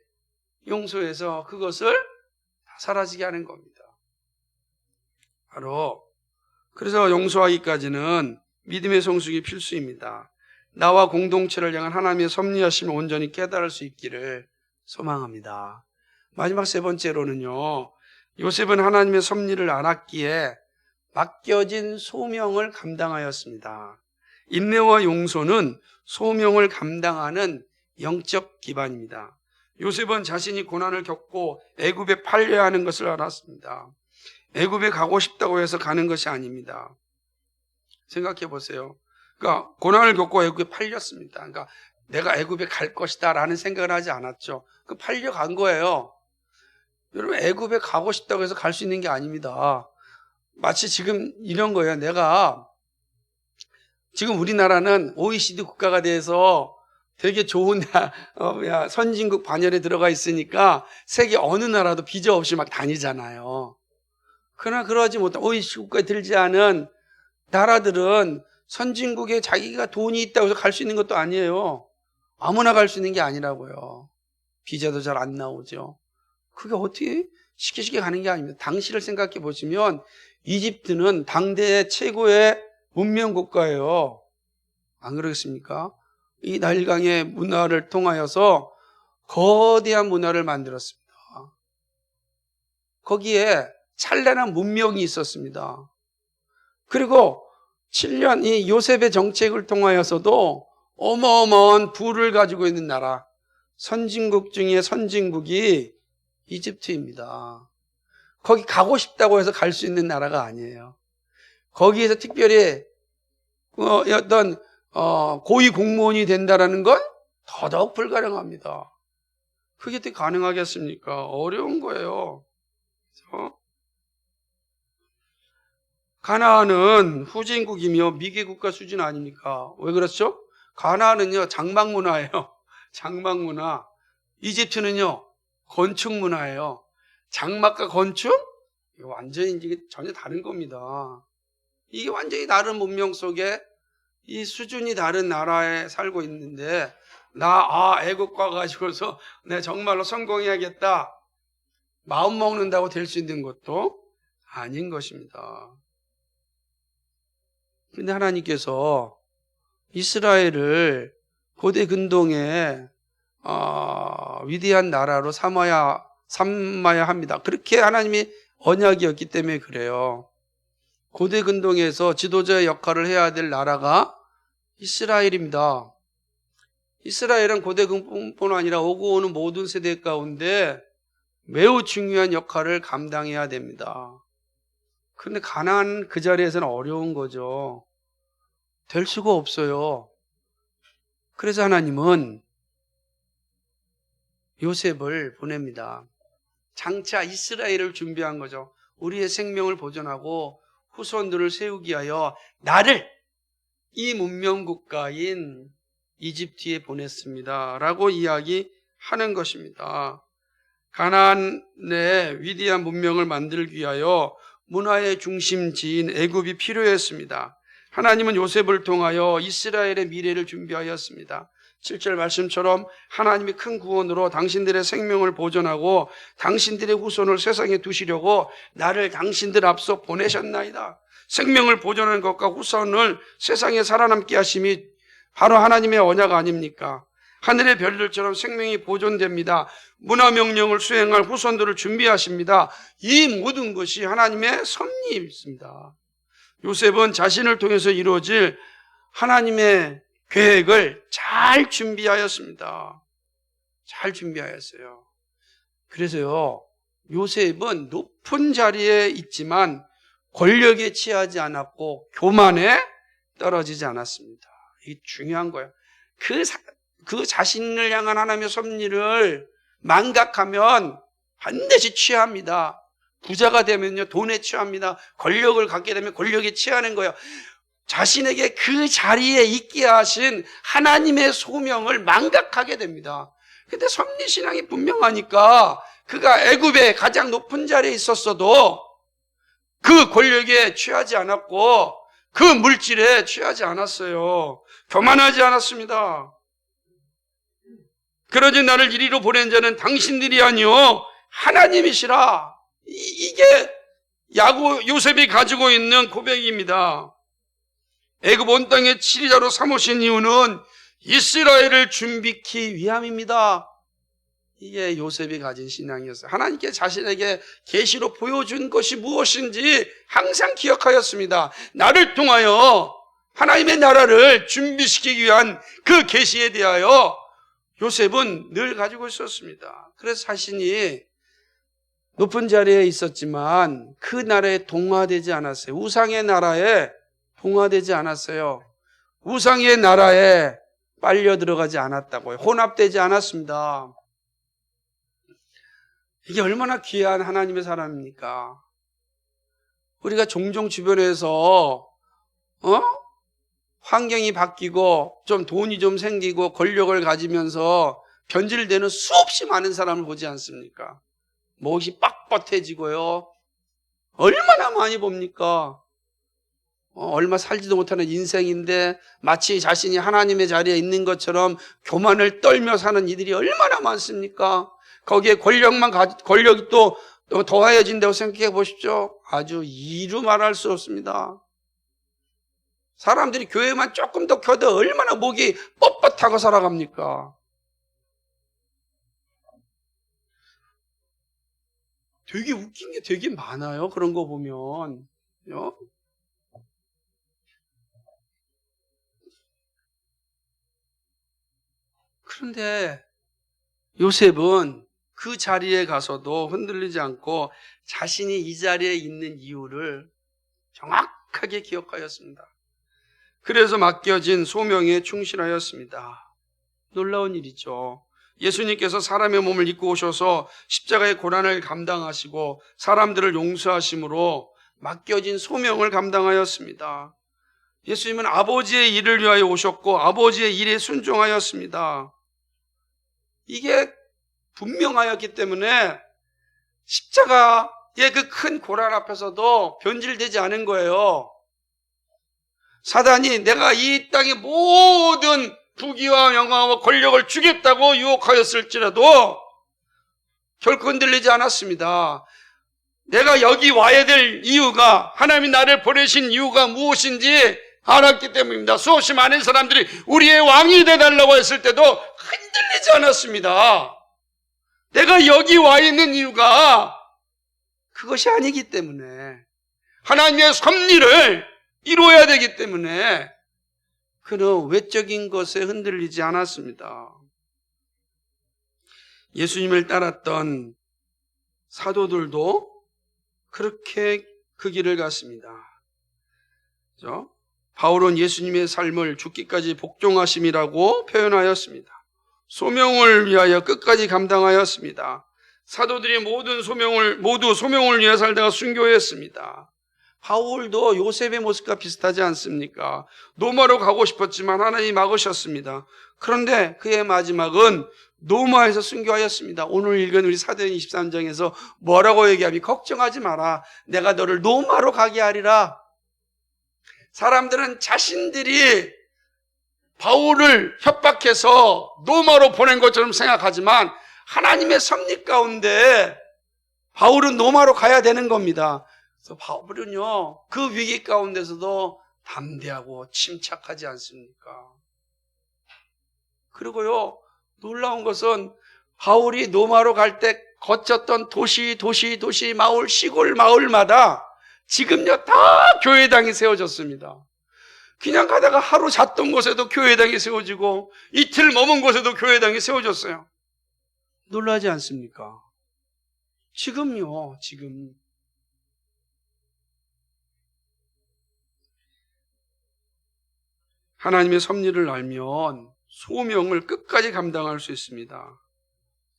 용서해서 그것을 다 사라지게 하는 겁니다. 바로 그래서 용서하기까지는 믿음의 성숙이 필수입니다. 나와 공동체를 향한 하나님의 섭리하심을 온전히 깨달을 수 있기를 소망합니다. 마지막 세 번째로는요, 요셉은 하나님의 섭리를 알았기에 맡겨진 소명을 감당하였습니다. 인내와 용서는 소명을 감당하는 영적 기반입니다. 요셉은 자신이 고난을 겪고 애굽에 팔려야 하는 것을 알았습니다. 애굽에 가고 싶다고 해서 가는 것이 아닙니다. 생각해 보세요. 그러니까 고난을 겪고 애굽에 팔렸습니다. 그러니까 내가 애굽에 갈 것이다 라는 생각을 하지 않았죠. 그 팔려간 거예요. 여러분, 애굽에 가고 싶다고 해서 갈 수 있는 게 아닙니다. 마치 지금 이런 거예요. 내가 지금 우리나라는 OECD 국가가 돼서 되게 좋은 선진국 반열에 들어가 있으니까 세계 어느 나라도 비자 없이 막 다니잖아요. 그러나 그러지 못한 OECD 국가에 들지 않은 나라들은 선진국에 자기가 돈이 있다고 해서 갈 수 있는 것도 아니에요. 아무나 갈 수 있는 게 아니라고요. 비자도 잘 안 나오죠. 그게 어떻게 쉽게 가는 게 아닙니다. 당시를 생각해 보시면 이집트는 당대의 최고의 문명 국가예요. 안 그러겠습니까? 이 나일강의 문화를 통하여서 거대한 문화를 만들었습니다. 거기에 찬란한 문명이 있었습니다. 그리고 7년 이 요셉의 정책을 통하여서도 어마어마한 부를 가지고 있는 나라, 선진국 중에 선진국이 이집트입니다. 거기 가고 싶다고 해서 갈 수 있는 나라가 아니에요. 거기에서 특별히 어떤 고위 공무원이 된다라는 건 더더욱 불가능합니다. 그게 어떻게 가능하겠습니까? 어려운 거예요. 그렇죠? 가나안은 후진국이며 미개 국가 수준 아닙니까? 왜 그렇죠? 가나안은요 장막 문화예요. 장막 문화. 이집트는요 건축 문화예요. 장막과 건축? 이거 완전히 이게 전혀 다른 겁니다. 이게 완전히 다른 문명 속에 이 수준이 다른 나라에 살고 있는데 애국 가가지고서 내가 정말로 성공해야겠다 마음 먹는다고 될 수 있는 것도 아닌 것입니다. 그런데 하나님께서 이스라엘을 고대 근동의 위대한 나라로 삼아야 합니다. 그렇게 하나님이 언약이었기 때문에 그래요. 고대 근동에서 지도자의 역할을 해야 될 나라가 이스라엘입니다. 이스라엘은 고대 근동뿐 아니라 오고 오는 모든 세대 가운데 매우 중요한 역할을 감당해야 됩니다. 그런데 가나안 그 자리에서는 어려운 거죠. 될 수가 없어요. 그래서 하나님은 요셉을 보냅니다. 장차 이스라엘을 준비한 거죠. 우리의 생명을 보존하고 후손들을 세우기 위하여 나를 이 문명국가인 이집트에 보냈습니다 라고 이야기하는 것입니다. 가나안의 위대한 문명을 만들기 위하여 문화의 중심지인 애굽이 필요했습니다. 하나님은 요셉을 통하여 이스라엘의 미래를 준비하였습니다. 7절 말씀처럼 하나님이 큰 구원으로 당신들의 생명을 보존하고 당신들의 후손을 세상에 두시려고 나를 당신들 앞서 보내셨나이다. 생명을 보존하는 것과 후손을 세상에 살아남게 하심이 바로 하나님의 언약 아닙니까? 하늘의 별들처럼 생명이 보존됩니다. 문화명령을 수행할 후손들을 준비하십니다. 이 모든 것이 하나님의 섭리입니다. 요셉은 자신을 통해서 이루어질 하나님의 계획을 잘 준비하였습니다. 잘 준비하였어요. 그래서요, 요셉은 높은 자리에 있지만 권력에 취하지 않았고 교만에 떨어지지 않았습니다. 이게 중요한 거예요. 그 자신을 향한 하나님의 섭리를 망각하면 반드시 취합니다. 부자가 되면요, 돈에 취합니다. 권력을 갖게 되면 권력에 취하는 거예요. 자신에게 그 자리에 있게 하신 하나님의 소명을 망각하게 됩니다. 근데 섭리신앙이 분명하니까 그가 애굽의 가장 높은 자리에 있었어도 그 권력에 취하지 않았고 그 물질에 취하지 않았어요. 교만하지 않았습니다. 그러지 나를 이리로 보낸 자는 당신들이 아니요 하나님이시라. 이게 요셉이 가지고 있는 고백입니다. 애굽 온 땅의 치리자로 삼으신 이유는 이스라엘을 준비케 위함입니다. 이게 요셉이 가진 신앙이었어요. 하나님께 자신에게 계시로 보여준 것이 무엇인지 항상 기억하였습니다. 나를 통하여 하나님의 나라를 준비시키기 위한 그 계시에 대하여 요셉은 늘 가지고 있었습니다. 그래서 자신이 높은 자리에 있었지만 그 나라에 동화되지 않았어요. 우상의 나라에 동화되지 않았어요. 우상의 나라에 빨려 들어가지 않았다고요. 혼합되지 않았습니다. 이게 얼마나 귀한 하나님의 사람입니까? 우리가 종종 주변에서 환경이 바뀌고 좀 돈이 좀 생기고 권력을 가지면서 변질되는 수없이 많은 사람을 보지 않습니까? 목이 빳빳해지고요. 얼마나 많이 봅니까? 얼마 살지도 못하는 인생인데 마치 자신이 하나님의 자리에 있는 것처럼 교만을 떨며 사는 이들이 얼마나 많습니까? 거기에 권력이 또 더하여진다고 생각해 보십시오. 아주 이루 말할 수 없습니다. 사람들이 교회만 조금 더 켜도 얼마나 목이 뻣뻣하고 살아갑니까? 되게 웃긴 게 되게 많아요. 그런 거 보면. 그런데 요셉은 그 자리에 가서도 흔들리지 않고 자신이 이 자리에 있는 이유를 정확하게 기억하였습니다. 그래서 맡겨진 소명에 충실하였습니다. 놀라운 일이죠. 예수님께서 사람의 몸을 입고 오셔서 십자가의 고난을 감당하시고 사람들을 용서하심으로 맡겨진 소명을 감당하였습니다. 예수님은 아버지의 일을 위하여 오셨고 아버지의 일에 순종하였습니다. 이게 분명하였기 때문에 십자가의 그 큰 고난 앞에서도 변질되지 않은 거예요. 사단이 내가 이 땅의 모든 부귀와 영광과 권력을 주겠다고 유혹하였을지라도 결코 흔들리지 않았습니다. 내가 여기 와야 될 이유가, 하나님이 나를 보내신 이유가 무엇인지 알았기 때문입니다. 수없이 많은 사람들이 우리의 왕이 되달라고 했을 때도 흔들리지 않았습니다. 내가 여기 와 있는 이유가 그것이 아니기 때문에, 하나님의 섭리를 이루어야 되기 때문에 그는 외적인 것에 흔들리지 않았습니다. 예수님을 따랐던 사도들도 그렇게 그 길을 갔습니다. 그렇죠? 바울은 예수님의 삶을 죽기까지 복종하심이라고 표현하였습니다. 소명을 위하여 끝까지 감당하였습니다. 사도들이 모두 소명을 위해 살다가 순교했습니다. 바울도 요셉의 모습과 비슷하지 않습니까? 로마로 가고 싶었지만 하나님이 막으셨습니다. 그런데 그의 마지막은 로마에서 순교하였습니다. 오늘 읽은 우리 사도행 23장에서 뭐라고 얘기하면, 걱정하지 마라, 내가 너를 로마로 가게 하리라. 사람들은 자신들이 바울을 협박해서 로마로 보낸 것처럼 생각하지만 하나님의 섭리 가운데 바울은 로마로 가야 되는 겁니다. 그래서 바울은요, 그 위기 가운데서도 담대하고 침착하지 않습니까? 그리고요, 놀라운 것은 바울이 로마로 갈 때 거쳤던 도시, 마을, 시골 마을마다 지금요 다 교회당이 세워졌습니다. 그냥 가다가 하루 잤던 곳에도 교회당이 세워지고 이틀 머문 곳에도 교회당이 세워졌어요. 놀라지 않습니까? 지금요, 지금. 하나님의 섭리를 알면 소명을 끝까지 감당할 수 있습니다.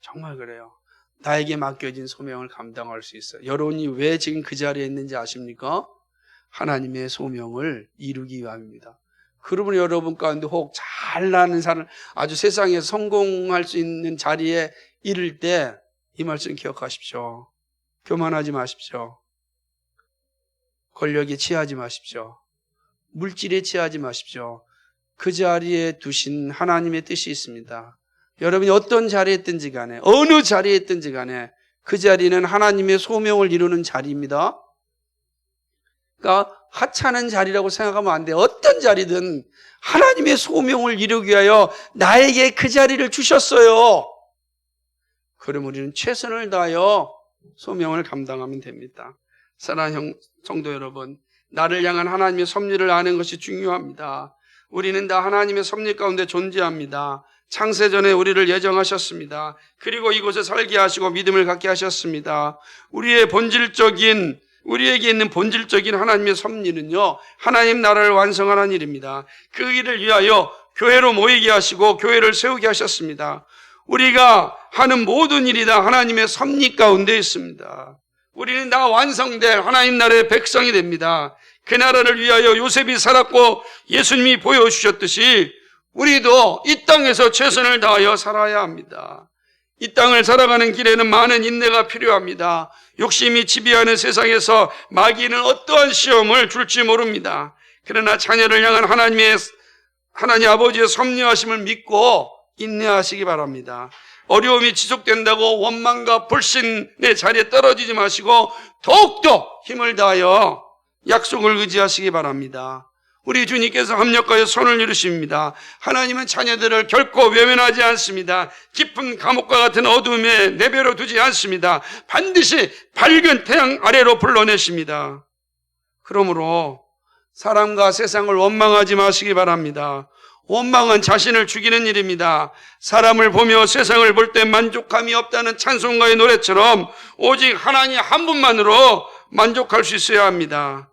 정말 그래요. 나에게 맡겨진 소명을 감당할 수 있어요. 여러분이 왜 지금 그 자리에 있는지 아십니까? 하나님의 소명을 이루기 위함입니다. 그러면 여러분 가운데 혹 잘나는 사람, 아주 세상에서 성공할 수 있는 자리에 이를 때 이 말씀 기억하십시오. 교만하지 마십시오. 권력에 취하지 마십시오. 물질에 취하지 마십시오. 그 자리에 두신 하나님의 뜻이 있습니다. 여러분이 어떤 자리에 있든지 간에, 어느 자리에 있든지 간에 그 자리는 하나님의 소명을 이루는 자리입니다. 그러니까 하찮은 자리라고 생각하면 안 돼요. 어떤 자리든 하나님의 소명을 이루기 위하여 나에게 그 자리를 주셨어요. 그럼 우리는 최선을 다하여 소명을 감당하면 됩니다. 사랑하는 성도 여러분, 나를 향한 하나님의 섭리를 아는 것이 중요합니다. 우리는 다 하나님의 섭리 가운데 존재합니다. 창세전에 우리를 예정하셨습니다. 그리고 이곳에 살게 하시고 믿음을 갖게 하셨습니다. 우리에게 있는 본질적인 하나님의 섭리는요, 하나님 나라를 완성하는 일입니다. 그 일을 위하여 교회로 모이게 하시고 교회를 세우게 하셨습니다. 우리가 하는 모든 일이 다 하나님의 섭리 가운데 있습니다. 우리는 다 완성될 하나님 나라의 백성이 됩니다. 그 나라를 위하여 요셉이 살았고 예수님이 보여주셨듯이 우리도 이 땅에서 최선을 다하여 살아야 합니다. 이 땅을 살아가는 길에는 많은 인내가 필요합니다. 욕심이 지배하는 세상에서 마귀는 어떠한 시험을 줄지 모릅니다. 그러나 자녀를 향한 하나님 아버지의 섭리하심을 믿고 인내하시기 바랍니다. 어려움이 지속된다고 원망과 불신의 자리에 떨어지지 마시고 더욱더 힘을 다하여 약속을 의지하시기 바랍니다. 우리 주님께서 합력하여 손을 이루십니다. 하나님은 자녀들을 결코 외면하지 않습니다. 깊은 감옥과 같은 어둠에 내버려 두지 않습니다. 반드시 밝은 태양 아래로 불러내십니다. 그러므로 사람과 세상을 원망하지 마시기 바랍니다. 원망은 자신을 죽이는 일입니다. 사람을 보며 세상을 볼 때 만족감이 없다는 찬송가의 노래처럼 오직 하나님 한 분만으로 만족할 수 있어야 합니다.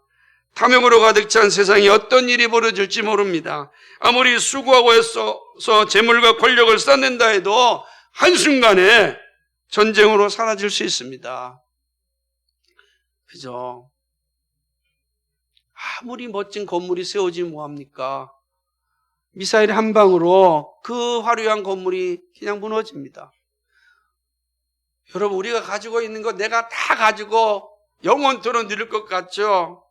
탐욕으로 가득 찬 세상에 어떤 일이 벌어질지 모릅니다. 아무리 수고하고 애써서 재물과 권력을 쌓는다 해도 한순간에 전쟁으로 사라질 수 있습니다. 그죠? 아무리 멋진 건물이 세워지면 뭐합니까? 미사일 한 방으로 그 화려한 건물이 그냥 무너집니다. 여러분, 우리가 가지고 있는 거 내가 다 가지고 영원토록 누릴 것 같죠?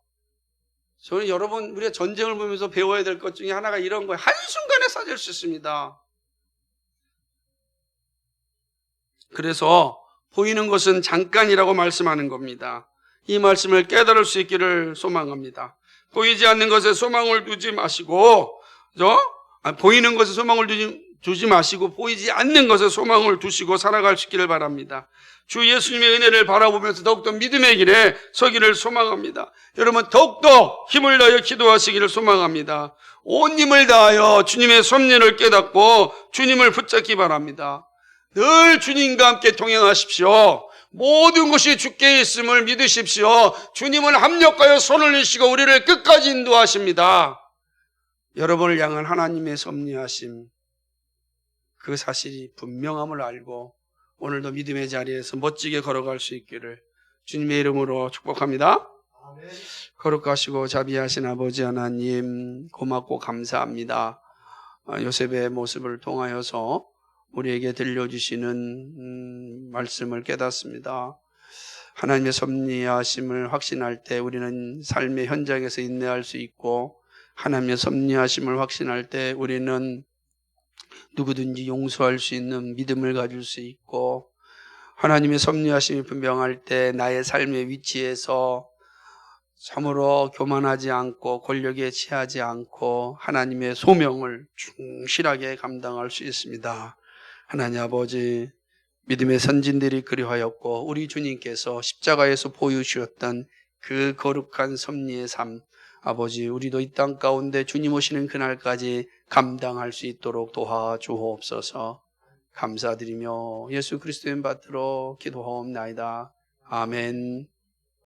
저는 여러분, 우리가 전쟁을 보면서 배워야 될 것 중에 하나가 이런 거예요. 한순간에 사라질 수 있습니다. 그래서 보이는 것은 잠깐이라고 말씀하는 겁니다. 이 말씀을 깨달을 수 있기를 소망합니다. 보이지 않는 것에 소망을 두지 마시고, 보이는 것에 소망을 두지 마시고 보이지 않는 것에 소망을 두시고 살아갈 수 있기를 바랍니다. 주 예수님의 은혜를 바라보면서 더욱더 믿음의 길에 서기를 소망합니다. 여러분, 더욱더 힘을 다하여 기도하시기를 소망합니다. 온 힘을 다하여 주님의 섭리를 깨닫고 주님을 붙잡기 바랍니다. 늘 주님과 함께 동행하십시오. 모든 것이 주께 있음을 믿으십시오. 주님은 합력하여 손을 내시고 우리를 끝까지 인도하십니다. 여러분을 향한 하나님의 섭리하심, 그 사실이 분명함을 알고 오늘도 믿음의 자리에서 멋지게 걸어갈 수 있기를 주님의 이름으로 축복합니다. 아멘. 거룩하시고 자비하신 아버지 하나님, 고맙고 감사합니다. 요셉의 모습을 통하여서 우리에게 들려주시는 말씀을 깨닫습니다. 하나님의 섭리하심을 확신할 때 우리는 삶의 현장에서 인내할 수 있고, 하나님의 섭리하심을 확신할 때 우리는 누구든지 용서할 수 있는 믿음을 가질 수 있고, 하나님의 섭리하심이 분명할 때 나의 삶의 위치에서 참으로 교만하지 않고 권력에 취하지 않고 하나님의 소명을 충실하게 감당할 수 있습니다. 하나님 아버지, 믿음의 선진들이 그리하였고 우리 주님께서 십자가에서 보여주셨던 그 거룩한 섭리의 삶, 아버지, 우리도 이 땅 가운데 주님 오시는 그날까지 감당할 수 있도록 도와주옵소서. 감사드리며 예수 그리스도의 이름 받들어 기도하옵나이다. 아멘.